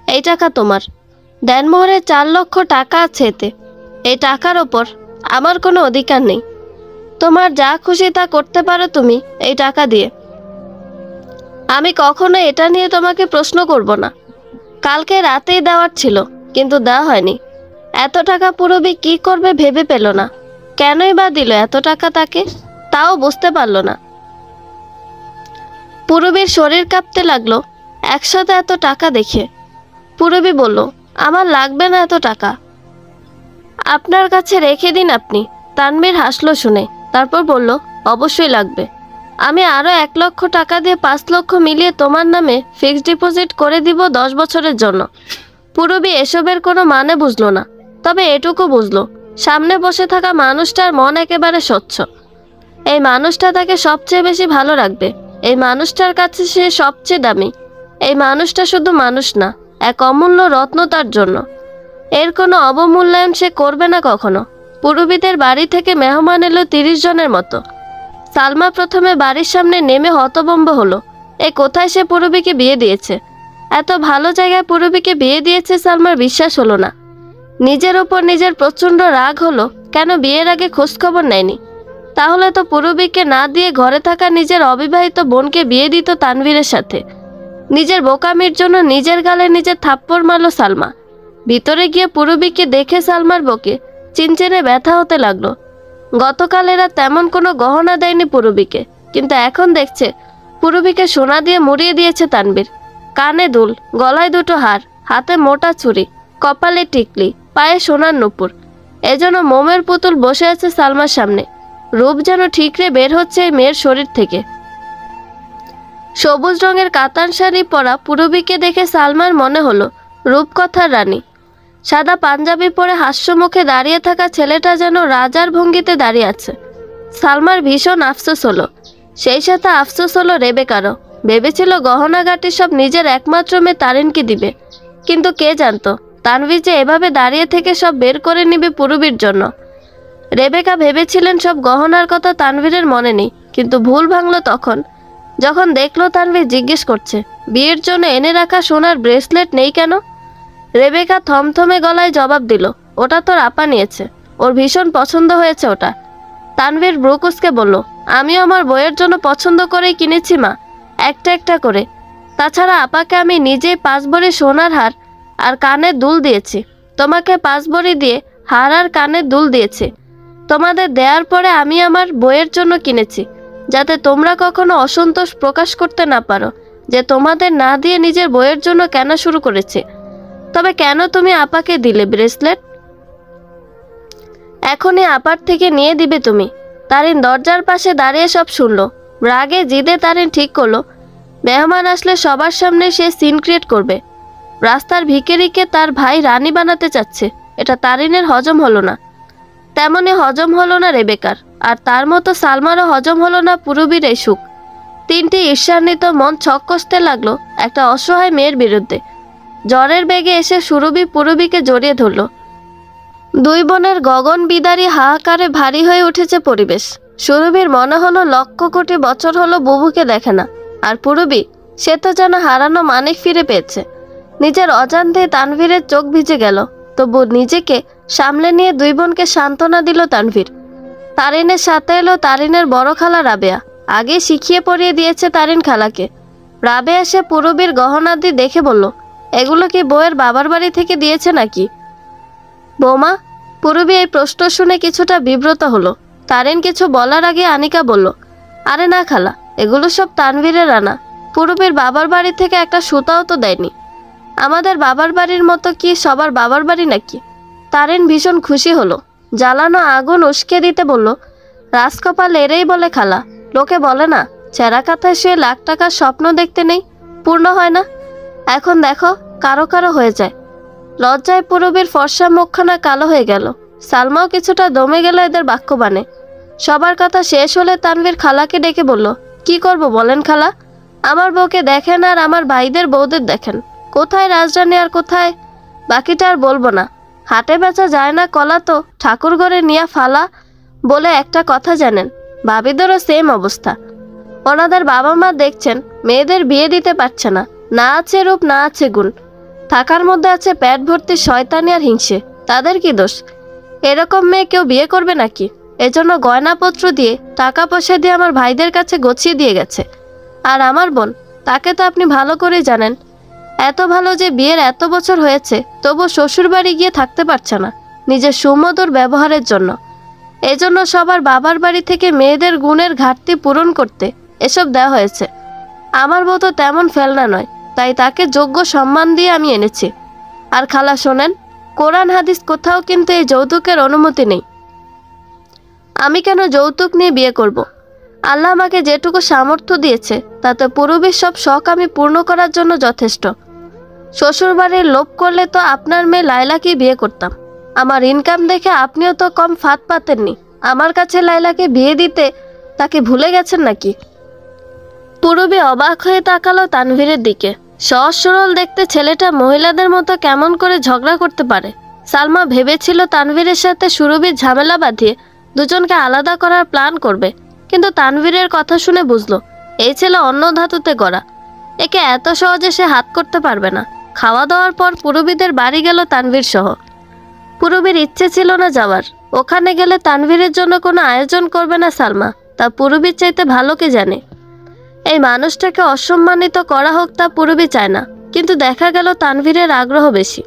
এই টাকা তোমার। দেনমোহরের 4 লক্ষ টাকা আছে এতে। এই টাকার ওপর আমার কোনো অধিকার নেই। তোমার যা খুশি তা করতে পারো তুমি এই টাকা দিয়ে। আমি কখনো এটা নিয়ে তোমাকে প্রশ্ন করব না। কালকে রাতেই দেওয়ার ছিল, কিন্তু দেওয়া হয়নি। এত টাকা পুরবী কি করবে ভেবে পেল না। কেনই বা দিল এত টাকা তাকে, তাও বুঝতে পারল না। পুরবীর শরীর কাঁপতে লাগলো একসাথে এত টাকা দেখে। পুরবী বলল, আমার লাগবে না এত টাকা, আপনার কাছে রেখে দিন আপনি। তানভীর হাসলো শুনে, তারপর বলল, অবশ্যই লাগবে। আমি আরও 1 লক্ষ টাকা দিয়ে 5 লক্ষ মিলিয়ে তোমার নামে ফিক্সড ডিপোজিট করে দিব 10 বছরের জন্য। পুরবী এসবের কোনো মানে বুঝলো না, তবে এটুকু বুঝলো, সামনে বসে থাকা মানুষটার মন একেবারে স্বচ্ছ। এই মানুষটা তাকে সবচেয়ে বেশি ভালো রাখবে। এই মানুষটার কাছে সে সবচেয়ে দামি। এই মানুষটা শুধু মানুষ না, এক অমূল্য রত্ন তার জন্য। এর কোনো অবমূল্যায়ন সে করবে না কখনো। পুরবীদের বাড়ি থেকে মেহমান এলো 30 জনের মতো। সালমা প্রথমে বাড়ির সামনে নেমে হতভম্ব হলো। কোথায় সে পুরবীকে বিয়ে দিয়েছে? এত ভালো জায়গায় পুরবীকে বিয়ে দিয়েছে সালমার বিশ্বাস হলো না। নিজের ওপর নিজের প্রচণ্ড রাগ হলো, কেন বিয়ের আগে খোঁজখবর নেয়নি? তাহলে তো পুরবীকে না দিয়ে ঘরে থাকা নিজের অবিবাহিত বোনকে বিয়ে দিত তানভীরের সাথে। নিজের বোকামির জন্য নিজের গালে নিজের থাপ্পড় মারল সালমা। ভিতরে গিয়ে পুরবীকে দেখে সালমার বুকে চিনচিনে ব্যথা হতে লাগলো। গতকাল এরা তেমন কোনো গহনা দেয়নি পুরবীকে, কিন্তু এখন দেখছে পুরবীকে সোনা দিয়ে মুড়িয়ে দিয়েছে তানভীর। কানে দুল, গলায় দুটো হার, হাতে মোটা চুড়ি, কপালে টিকলি, পায়ে সোনার নুপুর। এজন্য মোমের পুতুল বসে আছে সালমার সামনে। রূপ যেন ঠিকরে বের হচ্ছে এই মেয়ের শরীর থেকে। সবুজ রঙের কাতান শাড়ি পরা পুরবীকে দেখে সালমার মনে হলো রূপকথার রানী। সাদা পাঞ্জাবি পরে হাস্যমুখে দাঁড়িয়ে থাকা ছেলেটা যেন রাজার ভঙ্গিতে দাঁড়িয়ে আছে। সালমার ভীষণ আফসোস হলো। সেই সাথে আফসোস হলো রেবেকারও। ভেবেছিল গহনাগাটি সব নিজের একমাত্র মেয়ে তারিনকে দিবে, কিন্তু কে জানতো তানভীর যে এভাবে দাঁড়িয়ে থেকে সব বের করে নিবে পুরবীর জন্য। রেবেকা ভেবেছিলেন সব গহনার কথা তানভীরের মনে নেই, কিন্তু ভুল ভাঙল তখন যখন দেখলো তানভীর জিজ্ঞেস করছে বিয়ের জন্য এনে রাখা সোনার ব্রেসলেট নেই কেন। রেবেকা থমথমে গলায় জবাব দিল, ওটা তোর আপা নিয়েছে, ওর ভীষণ পছন্দ হয়েছে ওটা। তানভীর ব্রুকুসকে বলল, আমিও আমার বইয়ের জন্য পছন্দ করেই কিনেছি মা, একটা একটা করে। তাছাড়া আপাকে আমি নিজেই 5 ভরি সোনার হার আর কানের দুল দিয়েছি। তোমাকে 5 ভরি দিয়ে হার আর কানের দুল দিয়েছি। তোমাদের দেওয়ার পরে আমি আমার বইয়ের জন্য কিনেছি, যাতে তোমরা কখনো অসন্তোষ প্রকাশ করতে না পারো যে তোমাদের না দিয়ে নিজের বইয়ের জন্য কেনা শুরু করেছে। তবে কেন তুমি আপাকে দিলে ব্রেসলেট? এখনই আপার থেকে নিয়ে দিবে তুমি। তারিন দরজার পাশে দাঁড়িয়ে সব শুনলো। রাগে জিদে তারিন ঠিক করলো মেহমান আসলে সবার সামনে সে সিন ক্রিয়েট করবে। রাস্তার ভিখারিকে তার ভাই রানী বানাতে চাচ্ছে, এটা তারিনের হজম হলো না। তেমনি হজম হলো না রেবেকার, আর তার মতো সালমারও হজম হলো না পুরবীর এই সুখ। 3টি ঈর্ষান্বিত মন ছক কষতে লাগলো একটা অসহায় মেয়ের বিরুদ্ধে। জ্বরের বেগে এসে সুরভি পুরবীকে জড়িয়ে ধরল। 2 বোনের গগন বিদারী হাহাকারে ভারী হয়ে উঠেছে পরিবেশ। সুরভির মনে হলো লক্ষ কোটি বছর হলো বুবুকে দেখে না। আর পুরবী, সে তো যেন হারানো মানিক ফিরে পেয়েছে। নিজের অজান্তে তানভীরের চোখ ভিজে গেল, তবু নিজেকে সামলে নিয়ে 2 বোনকে সান্ত্বনা দিল তানভীর। তারিনের সাথে এলো তারিনের বড় খালা রাবেয়া। আগে শিখিয়ে পড়িয়ে দিয়েছে তারিন খালাকে। রাবেয়া এসে পুরবীর গহনাদি দেখে বলল, এগুলো কি বউয়ের বাবার বাড়ি থেকে দিয়েছে নাকি? বৌমা, পুরবী এই প্রশ্ন শুনে কিছুটা বিব্রত হলো। তারিন কিছু বলার আগে আনিকা বলল, আরে না খালা, এগুলো সব তানভীরের আনা। পুরবীর বাবার বাড়ি থেকে একটা সুতাও তো দেয়নি। আমাদের বাবার বাড়ির মতো কি সবার বাবার বাড়ি নাকি? তারিন ভীষণ খুশি হলো। জ্বালানো আগুন উস্কে দিতে বলল, রাজকপাল এরেই বলে খালা। লোকে বলে না, ছেঁড়া কাথায় শুয়ে লাখ টাকার স্বপ্ন দেখতে নেই, পূর্ণ হয় না। এখন দেখো কারো কারো হয়ে যায়। লজ্জায় পুরবীর ফর্সা মুখখানা কালো হয়ে গেল। সালমাও কিছুটা দমে গেল এদের বাক্যবাণে। সবার কথা শেষ হলে তানভীর খালাকে ডেকে বলল, কি করব বলেন খালা? আমার বউকে দেখেন আর আমার ভাইদের বউদের দেখেন। কোথায় রাজরানী আর কোথায় বাকিটা আর বলবো না। হাটে বেচা যায় না কলা তো ঠাকুর ঘরে নিয়া ফালা বলে একটা কথা জানেন, ভাবিদেরও সেম অবস্থা। ওনাদের বাবা মা দেখছেন মেয়েদের বিয়ে দিতে পারছে না। না আছে রূপ, না আছে গুণ, থাকার মধ্যে আছে পেট ভর্তি শয়তানি আর হিংসে। তাদের কি দোষ? এরকম মেয়ে কেউ বিয়ে করবে নাকি? এজন্য গয়নাপত্র দিয়ে টাকা পয়সা দিয়ে আমার ভাইদের কাছে গছিয়ে দিয়ে গেছে। আর আমার বোন, তাকে তো আপনি ভালো করে জানেন। এত ভালো যে বিয়ের এত বছর হয়েছে তবু শ্বশুর বাড়ি গিয়ে থাকতে পারছে না নিজের সুমধুর ব্যবহারের জন্য। এজন্য সবার বাবার বাড়ি থেকে মেয়েদের গুণের ঘাটতি পূরণ করতে এসব দেওয়া হয়েছে। আমার বউ তো তেমন ফেলনা নয়, তাই তাকে যোগ্য সম্মান দিয়ে আমি এনেছি। আর খালা শোনেন, কোরআন হাদিস কোথাও কিন্তু এই যৌতুকের অনুমতি নেই। আমি কেন যৌতুক নিয়ে বিয়ে করব? আল্লাহ আমাকে যেটুকু সামর্থ্য দিয়েছে তাতে পুরবীর সব শখ আমি পূর্ণ করার জন্য যথেষ্ট। শ্বশুরবাড়ির লোভ করলে তো আপনার মেয়ে লায়লাকে বিয়ে করতাম। আমার ইনকাম দেখে আপনিও তো কম ফাঁদ পাতেননি আমার কাছে লায়লাকে বিয়ে দিতে। তাকে ভুলে গেছেন নাকি? পুরবী অবাক হয়ে তাকালো তানভীরের দিকে। সহজ সরল দেখতে ছেলেটা মহিলাদের মতো কেমন করে ঝগড়া করতে পারে। সালমা ভেবেছিল তানভীরের সাথে সুরভির ঝামেলা বাঁধিয়ে দুজনকে আলাদা করার প্ল্যান করবে, কিন্তু তানভীরের কথা শুনে বুঝলো এই ছেলে অন্য ধাতুতে গড়া, একে এত সহজে সে হাত করতে পারবে না। খাওয়া দাওয়ার পর পুরবীদের বাড়ি গেল তানভীর সহ। পুরবীর ইচ্ছে ছিল না যাওয়ার, ওখানে গেলে তানভীরের জন্য কোনো আয়োজন করবে না সালমা, তা পুরবীর চাইতে ভালো কে জানে। এই মানুষটাকে অসম্মানিত করা হোক তা পুরবী চায় না, কিন্তু দেখা গেল তানভীরের আগ্রহ বেশি।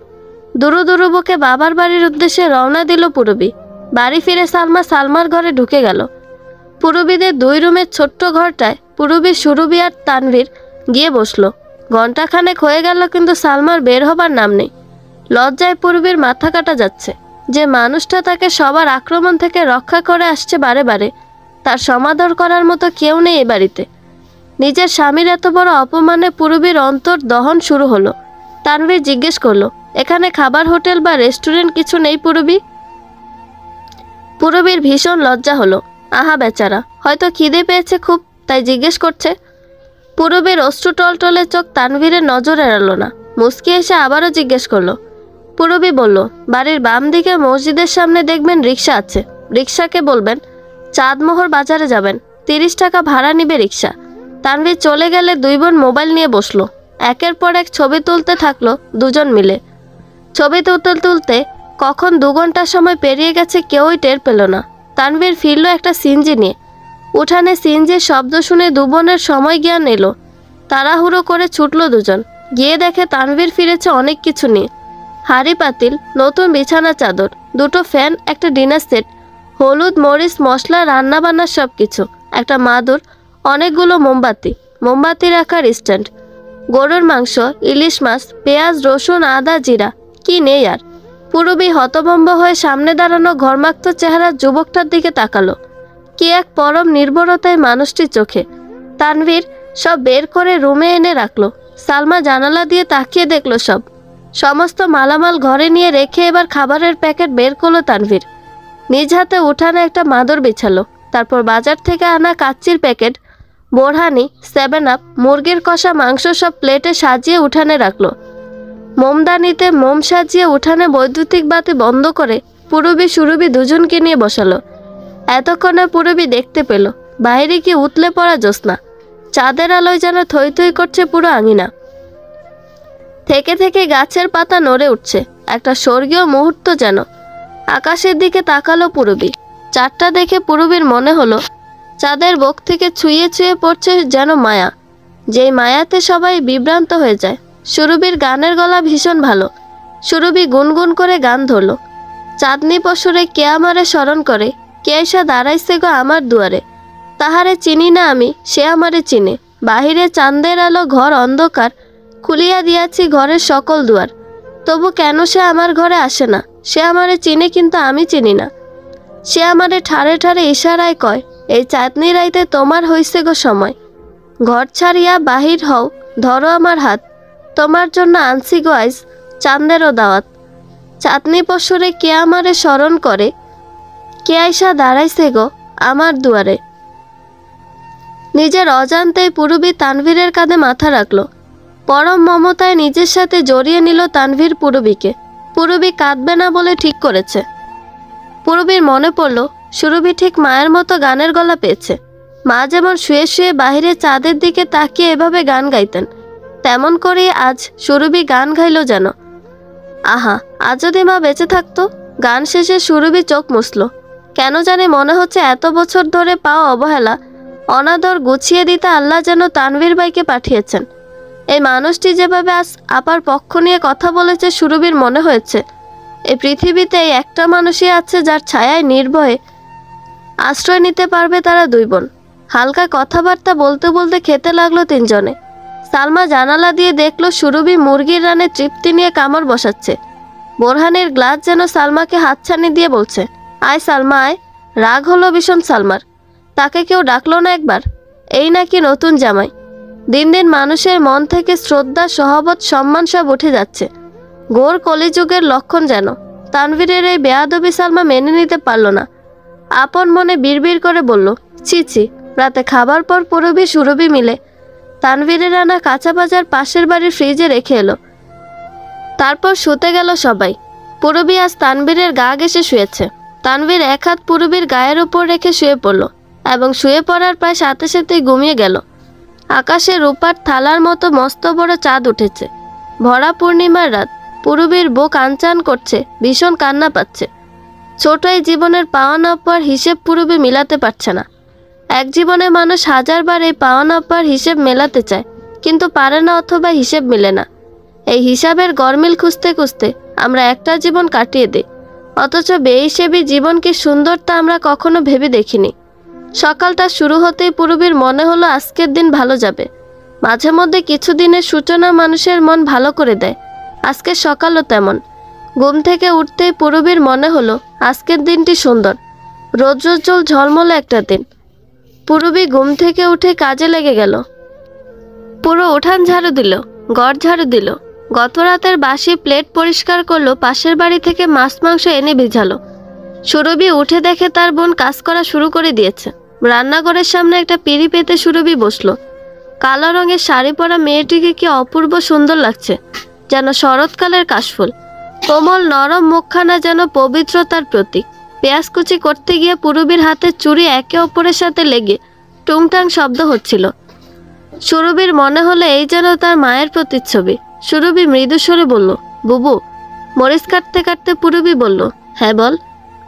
দুরু দুরু বুকে বাবার বাড়ির উদ্দেশ্যে রওনা দিল পুরবী। বাড়ি ফিরে সালমার ঘরে ঢুকে গেল। পুরবীদের 2 রুমের ছোট্ট ঘরটায় পুরবী, সুরভি আর তানভীর গিয়ে বসলো। ঘণ্টাখানেক হয়ে গেল, কিন্তু সালমার বের হবার নাম নেই। লজ্জায় পুরবীর মাথা কাটা যাচ্ছে। যে মানুষটা তাকে সবার আক্রমণ থেকে রক্ষা করে আসছে বারে বারে, তার সমাদর করার মতো কেউ নেই এ বাড়িতে। নিজের স্বামীর এত বড় অপমানে পুরবীর অন্তর দহন শুরু হলো। তানভীর জিজ্ঞেস করলো, এখানে খাবার হোটেল বা রেস্টুরেন্ট কিছু নেই পুরবী? পুরবীর ভীষণ লজ্জা হলো। আহা বেচারা, হয়তো খিদে পেয়েছে খুব, তাই জিজ্ঞেস করছে। পুরবীর অশ্রু টলটলে চোখ তানভীরের নজর এড়ালো না। মুচকি এসে আবারও জিজ্ঞেস করলো। পুরবী বলল, বাড়ির বাম দিকে মসজিদের সামনে দেখবেন রিক্সা আছে, রিক্সাকে বলবেন চাঁদমোহর বাজারে যাবেন, 30 টাকা ভাড়া নিবে রিক্সা। তানভীর চলে গেলে 2 বোন মোবাইল নিয়ে বসলো। একের পর এক ছবি তুলতে থাকলো দুজন মিলে। ছবি তুলতে কখন 2 ঘন্টার সময় পেরিয়ে গেছে কেউই টের পেল না। তানভীর ফিরল একটা সিনজি নিয়ে। উঠানে সিনজির শব্দ শুনে 2 বোনের সময় জ্ঞান এলো। তাড়াহুড়ো করে ছুটলো দুজন। গিয়ে দেখে তানভীর ফিরেছে অনেক কিছু নিয়ে। হাঁড়ি পাতিল, নতুন বিছানা চাদর, 2টো ফ্যান, একটা ডিনার সেট, হলুদ মরিচ মশলা রান্নাবান্নার সব কিছু, একটা মাদুর, অনেকগুলো মোমবাতি রাখার স্ট্যান্ড, গরুর মাংস, ইলিশ মাছ, পেঁয়াজ রসুন আদা জিরা, কি নেই আর। পুরবী হতভম্ব হয়ে সামনে দাঁড়ানো ঘরমাক্ত চেহারার যুবকটার দিকে তাকালো। কি এক পরম নির্ভরতায় মানুষটির চোখে। তানভীর সব বের করে রুমে এনে রাখলো। সালমা জানালা দিয়ে তাকিয়ে দেখলো সমস্ত মালামাল ঘরে নিয়ে রেখে এবার খাবারের প্যাকেট বের করলো তানভীর। নিজ হাতে উঠানে একটা মাদুর বিছালো। তারপর বাজার থেকে আনা কাচ্চির প্যাকেট, বোরহানি, 7 আপ, মুরগির কষা মাংস সব প্লেটে সাজিয়ে উঠানে রাখলো। মোমদানিতে মোম সাজিয়ে উঠানে বৈদ্যুতিক বাতি বন্ধ করে পুরবী সুরভি দুজনকে নিয়ে বসালো। এতক্ষণে পুরবী দেখতে পেল বাইরে কি উতলে পড়া জ্যোৎস্না। চাঁদের আলোয় যেন থই থই করছে পুরো আঙিনা। থেকে থেকে গাছের পাতা নড়ে উঠছে, একটা স্বর্গীয় মুহূর্ত যেন। আকাশের দিকে তাকালো পুরবী। চাঁদটা দেখে পুরবীর মনে হলো চাঁদের বুক থেকে ছুঁয়ে ছুঁয়ে পড়ছে যেন মায়া, যেই মায়াতে সবাই বিভ্রান্ত হয়ে যায়। সুরভির গানের গলা ভীষণ ভালো। সুরভি গুনগুন করে গান ধরলো। চাঁদনি পশুরে কে আমারে স্মরণ করে, কে এসা দাঁড়াইছে গো আমার দুয়ারে, তাহারে চিনি না আমি, সে আমারে চিনে, বাহিরে চাঁদের আলো ঘর অন্ধকার, খুলিয়া দিয়াছি ঘরের সকল দুয়ার, তবু কেন সে আমার ঘরে আসে না, সে আমারে চিনে কিন্তু আমি চিনি না, সে আমারে ঠারে ঠারে ইশারায় কয়, এই চাঁদনি রাইতে তোমার হইছে গো সময়, ঘর ছাড়িয়া বাহির হও, ধরো আমার হাত, তোমার জন্য আনছি গো আইজ চাঁদেরও দাওয়াত, চাঁদনি পশুরে কে আমারে স্মরণ করে, কে আইসা দাঁড়াইছে গো আমার দুয়ারে। নিজের অজান্তেই পুরবী তানভীরের কাঁধে মাথা রাখলো। পরম মমতায় নিজের সাথে জড়িয়ে নিল তানভীর পুরবীকে। পুরবী কাঁদবে না বলে ঠিক করেছে। পুরবীর মনে পড়ল সুরভি ঠিক মায়ের মতো গানের গলা পেয়েছে। মা যেমন শুয়ে শুয়ে বাহিরে চাঁদের দিকে তাকিয়ে এভাবে গান গাইতেন, তেমন করেই আজ সুরভি গান গাইল যেন। আহা, আজ যদি মা বেঁচে থাকতো। গান শেষে সুরভি চোখ মুছল। কেন জানি মনে হচ্ছে এত বছর ধরে পাওয়া অবহেলা, অনাদর গুছিয়ে দিতে আল্লাহ যেন তানভীর ভাইকে পাঠিয়েছেন। এই মানুষটি যেভাবে আজ আপার পক্ষ নিয়ে কথা বলেছে, সুরভির মনে হয়েছে এই পৃথিবীতে এই একটা মানুষই আছে যার ছায়ায় নির্ভয়ে আশ্রয় নিতে পারবে তারা দুই বোন। হালকা কথাবার্তা বলতে বলতে খেতে লাগলো তিনজনে। সালমা জানালা দিয়ে দেখলো সুরভি মুরগির রানে তৃপ্তি নিয়ে কামড় বসাচ্ছে। বোরহানের গ্লাস যেন সালমাকে হাতছানি দিয়ে বলছে, আয় সালমা আয়। রাগ হলো ভীষণ সালমার। তাকে কেউ ডাকলো না একবার? এই নাকি নতুন জামাই। দিন দিন মানুষের মন থেকে শ্রদ্ধা, সহবত, সম্মান সব উঠে যাচ্ছে। ঘোর কলিযুগের লক্ষণ যেন। তানভীরের এই বেয়াদবি সালমা মেনে নিতে পারল না। আপন মনে বিড়বিড় করে বলল, ছি ছি। রাতে খাবার পর পুরবী সুরভি মিলে তানভীরের আনা কাঁচা বাজার পাশের বাড়ির ফ্রিজে রেখে এলো। তারপর শুতে গেল সবাই। পূরবী আজ তানভীরের গা ঘেঁষে শুয়েছে। তানভীর এক হাত পূরবীর গায়ের ওপর রেখে শুয়ে পড়ল এবং শুয়ে পড়ার প্রায় সাথে সাথেই ঘুমিয়ে গেল। আকাশে রূপার থালার মতো মস্ত বড় চাঁদ উঠেছে। ভরা পূর্ণিমার রাত। পূরবীর বুক আনচান করছে, ভীষণ কান্না পাচ্ছে। ছোট এই জীবনের পাওয়া না পাওয়ার হিসেব পূরবী মিলাতে পারছে না। এক জীবনে মানুষ হাজারবার এই পাওয়া না পাওয়ার হিসেব মেলাতে চায়, কিন্তু পারে না অথবা হিসেব মেলে না। এই হিসাবের গরমিল খুঁজতে খুঁজতে আমরা একটা জীবন কাটিয়ে দিই, অথচ বেহিসেবী জীবন কি সুন্দর তা আমরা কখনো ভেবে দেখিনি। সকালটা শুরু হতেই পূরবীর মনে হলো আজকের দিন ভালো যাবে। মাঝে মধ্যে কিছু দিনের সূচনা মানুষের মন ভালো করে দেয়। আজকের সকালও তেমন। ঘুম থেকে উঠতেই পূরবীর মনে হলো আজকের দিনটি সুন্দর, রৌদ্রোজ্জ্বল ঝলমলে একটা দিন। পূরবী ঘুম থেকে উঠে কাজে লেগে গেল। পুরো উঠান ঝাড়ু দিল, ঘর ঝাড়ু দিল, গত রাতের বাসি প্লেট পরিষ্কার করলো, পাশের বাড়ি থেকে মাছ মাংস এনে ভিজালো। সুরভি উঠে দেখে তার বোন কাজ করা শুরু করে দিয়েছে। রান্নাঘরের সামনে একটা পিঁড়ি পেতে সুরভি বসলো। কালো রঙের শাড়ি পরা মেয়েটিকে কি অপূর্ব সুন্দর লাগছে, যেন শরৎকালের কাশফুল। কোমল নরম মুখখানা যেন পবিত্রতার প্রতীক। পেঁয়াজ কুচি করতে গিয়ে পূরবীর হাতের চুড়ি একে অপরের সাথে লেগে টুংটাং শব্দ হচ্ছিল। সুরভির মনে হলো এই যেন তার মায়ের প্রতিচ্ছবি। সুরভি মৃদু স্বরে বলল, বুবু। মরিচ কাটতে কাটতে পূরবী বলল, হ্যাঁ বল।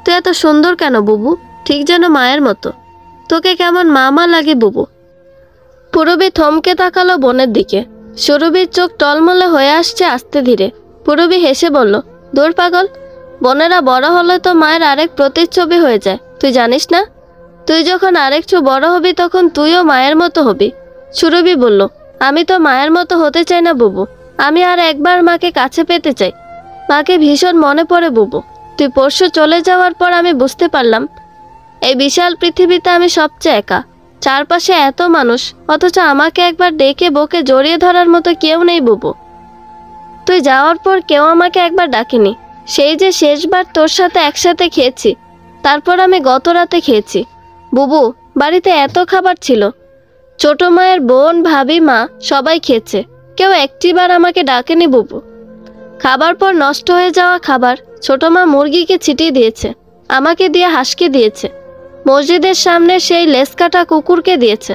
তুই এত সুন্দর কেন বুবু? ঠিক যেন মায়ের মতো। তোকে কেমন মা লাগে বুবু। পূরবী থমকে তাকালো বোনের দিকে। সুরভির চোখ টলমলে হয়ে আসছে আস্তে ধীরে। পূরবী হেসে বলল, দূর পাগল, বোনেরা বড় হলে তো মায়ের আরেক প্রতিচ্ছবি হয়ে যায়, তুই জানিস না? তুই যখন আরেকটু বড় হবি তখন তুইও মায়ের মতো হবি। সুরভি বলল, আমি তো মায়ের মতো হতে চাই না বুবু। আমি আর একবার মাকে কাছে পেতে চাই। মাকে ভীষণ মনে পড়ে বুবু। তুই পরশু চলে যাওয়ার পর আমি বুঝতে পারলাম এই বিশাল পৃথিবীতে আমি সবচেয়ে একা। চারপাশে এত মানুষ, অথচ আমাকে একবার ডেকে বকে জড়িয়ে ধরার মতো কেউ নেই বুবু। তুই যাওয়ার পর কেউ আমাকে একবার ডাকেনি। সেই যে শেষবার তোর সাথে একসাথে খেয়েছি, তারপর আমি গত রাতে খেয়েছি বুবু। বাড়িতে এত খাবার ছিল, ছোট মায়ের বোন, ভাবি, মা সবাই খেয়েছে, কেউ একটিবার আমাকে ডাকেনি বুবু। খাবার পর নষ্ট হয়ে যাওয়া খাবার ছোট মা মুরগিকে ছিটিয়ে দিয়েছে, আমাকে দিয়ে হাঁসকে দিয়েছে, মসজিদের সামনে সেই লেজ কাটা কুকুরকে দিয়েছে।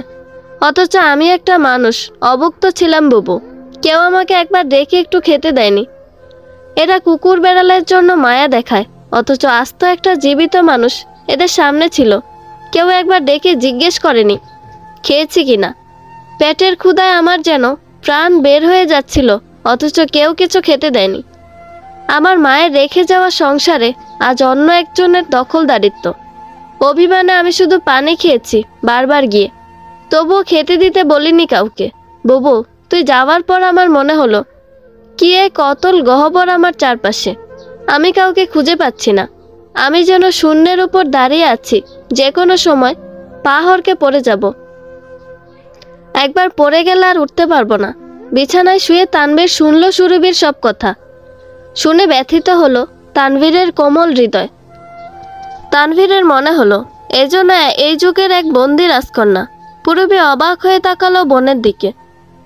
অথচ আমি একটা মানুষ, অভুক্ত ছিলাম বুবু। কেউ আমাকে একবার ডেকে একটু খেতে দেয়নি। এরা কুকুর বেড়ালের জন্য মায়া দেখায়, অথচ আস্ত একটা জীবিত মানুষ এদের সামনে ছিল। কেউ একবার ডেকে জিজ্ঞেস করেনি খেয়েছি কিনা। পেটের ক্ষুধায় আমার যেন প্রাণ বের হয়ে যাচ্ছিল, অথচ কেউ কিছু খেতে দেয়নি। আমার মায়ের রেখে যাওয়া সংসারে আজ অন্য একজনের দখলদারিত্ব। অভিমানে আমি শুধু পানি খেয়েছি বারবার গিয়ে, তবুও খেতে দিতে বলিনি কাউকে। বুবু, তুই যাওয়ার পর আমার মনে হলো কি এক অতল গহ্বর আমার চারপাশে। আমি কাউকে খুঁজে পাচ্ছি না। আমি যেন শূন্যের উপর দাঁড়িয়ে আছি, যে কোনো সময় পা হড়কে পড়ে যাব। একবার পড়ে গেলে আর উঠতে পারবো না। বিছানায় শুয়ে তানভীর শুনল সুরভির সব কথা। শুনে ব্যথিত হলো তানভীরের কোমল হৃদয়। তানভীরের মনে হলো এজন্য এই যুগের এক বন্দি রাজকন্যা। পূরবী অবাক হয়ে তাকালো বোনের দিকে।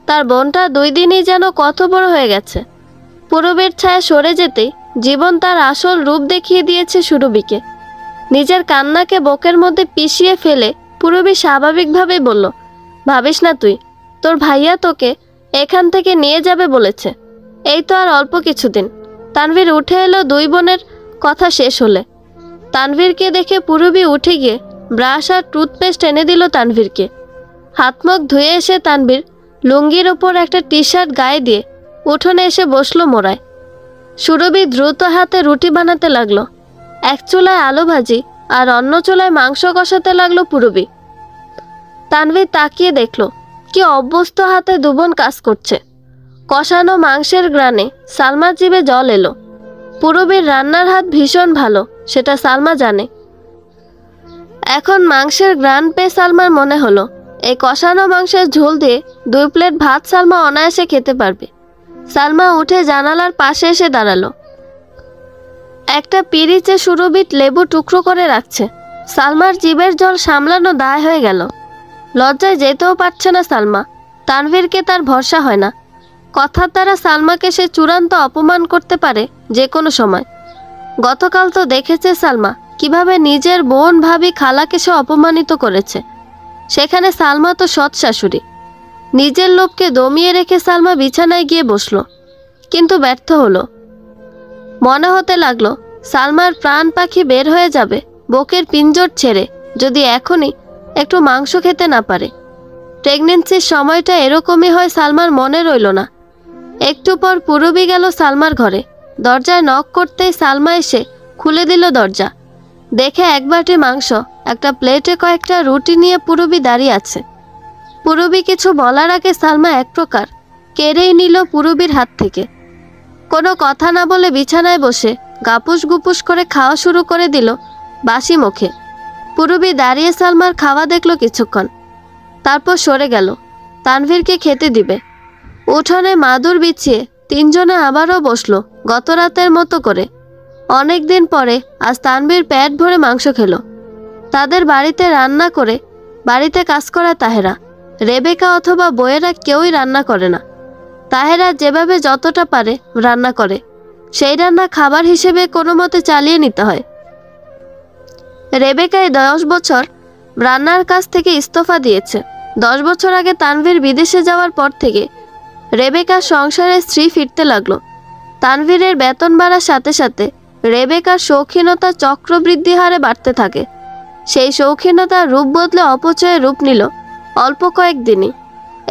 তার বোনটা 2 দিনই যেন কত বড় হয়ে গেছে। পূরবীর ছায়া সরে যেতেই জীবন তার আসল রূপ দেখিয়ে দিয়েছে সুরভিকে। নিজের কান্নাকে বুকের মধ্যে পিষিয়ে ফেলে পূরবী স্বাভাবিকভাবেই বলল, ভাবিস না তুই, তোর ভাইয়া তোকে এখান থেকে নিয়ে যাবে বলেছে। এই তো আর অল্প কিছুদিন। তানভীর উঠে এলো 2 বোনের কথা শেষ হলে। তানভীরকে দেখে পূরবী উঠে গিয়ে ব্রাশ আর টুথপেস্ট এনে দিল তানভীরকে। হাত মুখ ধুয়ে এসে তানভীর লুঙ্গির ওপর একটা টি-শার্ট গায়ে দিয়ে উঠোনে এসে বসলো মোড়ায়। সুরভি দ্রুত হাতে রুটি বানাতে লাগলো। এক চুলায় আলু ভাজি আর অন্য চুলায় মাংস কষাতে লাগলো পূরবী। তানভীর তাকিয়ে দেখলো কি অভ্যস্ত হাতে 2 বোন কাজ করছে। কষানো মাংসের গ্রানে সালমার জিভে জল এলো। পূরবীর রান্নার হাত ভীষণ ভালো, সেটা সালমা জানে। এখন মাংসের গ্রান পেয়ে সালমার মনে হলো এই কষানো মাংসের ঝোল দিয়ে 2 প্লেট ভাত সালমা অনায়াসে খেতে পারবে। সালমা উঠে জানালার পাশে এসে দাঁড়ালো। একটা পিরিচে সুরভিত লেবু টুকরো করে রাখছে। সালমার জিভের জল সামলানো দায় হয়ে গেল। লজ্জায় যেতেও পারছে না সালমা। তানভীরকে তার ভরসা হয় না। কথার দ্বারা সালমাকে সে চূড়ান্ত অপমান করতে পারে যে কোনো সময়। গতকাল তো দেখেছে সালমা কিভাবে নিজের বোন ভাবি খালাকে সে অপমানিত করেছে। সেখানে সালমা তো সৎ শাশুড়ি। নিজের লোভকে দমিয়ে রেখে সালমা বিছানায় গিয়ে বসলো, কিন্তু ব্যর্থ হলো। মনে হতে লাগলো সালমার প্রাণ পাখি বের হয়ে যাবে বুকের পিঞ্জর ছেড়ে যদি এখনই একটু মাংস খেতে না পারে। প্রেগনেন্সির সময়টা এরকমই হয় সালমার মনে রইল না। একটু পর পুরবী গেল সালমার ঘরে। দরজায় নক করতেই সালমা এসে খুলে দিল দরজা। দেখে এক বাটি মাংস, একটা প্লেটে কয়েকটা রুটি নিয়ে পুরবী দাঁড়িয়ে আছে। পুরবী কিছু বলার আগে সালমা এক প্রকার কেড়েই নিল পুরবীর হাত থেকে। কোনো কথা না বলে বিছানায় বসে গাপুস গুপুস করে খাওয়া শুরু করে দিল বাসি মুখে। পুরবী দাঁড়িয়ে সালমার খাওয়া দেখল কিছুক্ষণ, তারপর সরে গেল তানভীরকে খেতে দিবে। উঠোনে মাদুর বিছিয়ে তিনজনে আবারও বসলো গত রাতের মতো করে। অনেক দিন পরে আজ তানভীর পেট ভরে মাংস খেলো। তাদের বাড়িতে রান্না করে বাড়িতে কাজ করা তাহেরা, রেবেকা অথবা বইয়েরা কেউই রান্না করে না। তাহেরা যেভাবে যতটা পারে রান্না করে, সেই রান্না খাবার হিসেবে কোনো মতে চালিয়ে নিতে হয়। রেবেকায় 10 বছর রান্নার কাজ থেকে ইস্তফা দিয়েছে। 10 বছর আগে তানভীর বিদেশে যাওয়ার পর থেকে রেবেকার সংসারে স্ত্রী ফিরতে লাগলো। তানভীরের বেতন বাড়ার সাথে সাথে রেবেকার শৌখিনতা চক্রবৃদ্ধি হারে বাড়তে থাকে। সেই শৌখিনতার রূপ বদলে অপচয়ে রূপ নিল অল্প কয়েকদিনই।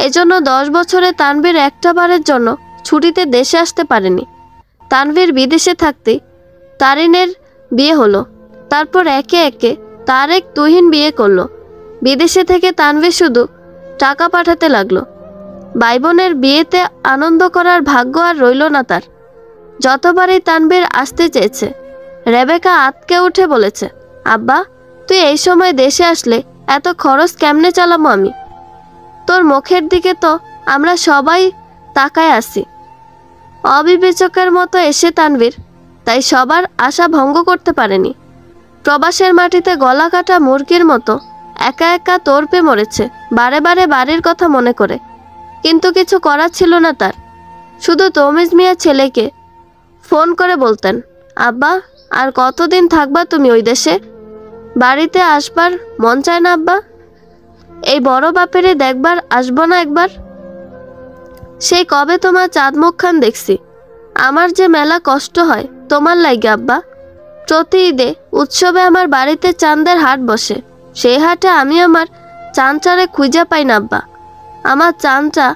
এজন্য 10 বছরে তানভীর একটা বারের জন্য ছুটিতে দেশে আসতে পারেনি। তানভীর বিদেশে থাকতেই তারিনের বিয়ে হলো। তারপর একে একে তারেক তুহিন বিয়ে করলো। বিদেশে থেকে তানভীর শুধু টাকা পাঠাতে লাগলো। ভাই বোনের বিয়েতে আনন্দ করার ভাগ্য আর রইল না তার। যতবারই তানভীর আসতে চেয়েছে, রেবেকা আতকে উঠে বলেছে, আব্বা তুই এই সময় দেশে আসলে এত খরচ কেমনে চালাবো আমি? তোর মুখের দিকে তো আমরা সবাই তাকায় আসি। অবিবেচকের মতো এসে তানভীর তাই সবার আশা ভঙ্গ করতে পারেনি। প্রবাসের মাটিতে গলা কাটা মুরগির মতো একা একা তর্পে মরেছে বারে বারে বাড়ির কথা মনে করে। কিন্তু কিছু করার ছিল না তার। শুধু তমিজ মিয়া ছেলেকে ফোন করে বলতেন, আব্বা আর কতদিন থাকবা তুমি ওই দেশে? বাড়িতে আসবার মন চায় না আব্বা? এই বড় বাপেরে দেখবার আসবো না একবার? সেই কবে তোমার চাঁদ মুখখান দেখছি। আমার যে মেলা কষ্ট হয় তোমার লাগে আব্বা। প্রতি ঈদে উৎসবে আমার বাড়িতে চাঁদের হাট বসে। সেই হাটে আমি আমার চাঁচারে খুঁজে পাই না আব্বা। আমার চাঁচা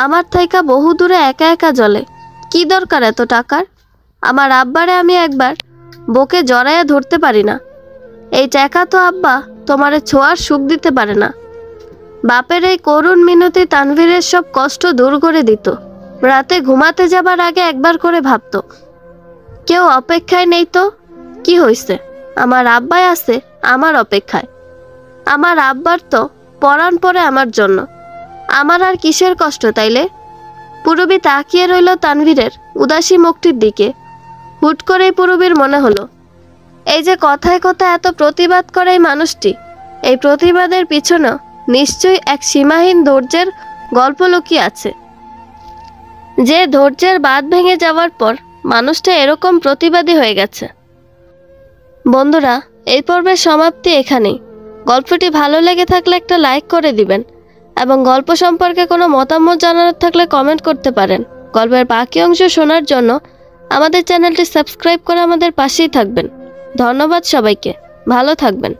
আমার থাইকা বহু দূরে একা একা জ্বলে। কি দরকার এত টাকার? আমার আব্বারে আমি একবার বুকে জড়াইয়া ধরতে পারি না। এই টাকা তো আব্বা তোমারে ছোঁয়ার সুখ দিতে পারে না। বাপের এই করুণ মিনতি তানভীরের সব কষ্ট দূর করে দিত। রাতে ঘুমাতে যাবার আগে একবার করে ভাবতো, কেউ অপেক্ষায় নেই তো কি হইছে, আমার আব্বাই আছে আমার অপেক্ষায়। আমার আব্বার তো পরাণ পড়ে আমার জন্য। আমার আর কিসের কষ্ট তাইলে? পুরবী তাকিয়ে রইল তানভীরের উদাসী মুখটির দিকে। হুট করেই পুরবীর মনে হলো, এই যে কথায় কথায় এত প্রতিবাদ করে এই মানুষটি, এই প্রতিবাদের পিছনে নিশ্চয়ই এক সীমাহীন ধৈর্যের গল্প লুকিয়ে আছে। যে ধৈর্যের বাঁধ ভেঙে যাওয়ার পর মানুষটা এরকম প্রতিবাদী হয়ে গেছে। বন্ধুরা, এই পর্বের সমাপ্তি এখানেই। গল্পটি ভালো লেগে থাকলে একটা লাইক করে দিবেন এবং গল্প সম্পর্কে কোনো মতামত জানানোর থাকলে কমেন্ট করতে পারেন। গল্পের বাকি অংশ শোনার জন্য আমাদের চ্যানেলটি সাবস্ক্রাইব করে আমাদের পাশেই থাকবেন। ধন্যবাদ সবাইকে, ভালো থাকবেন।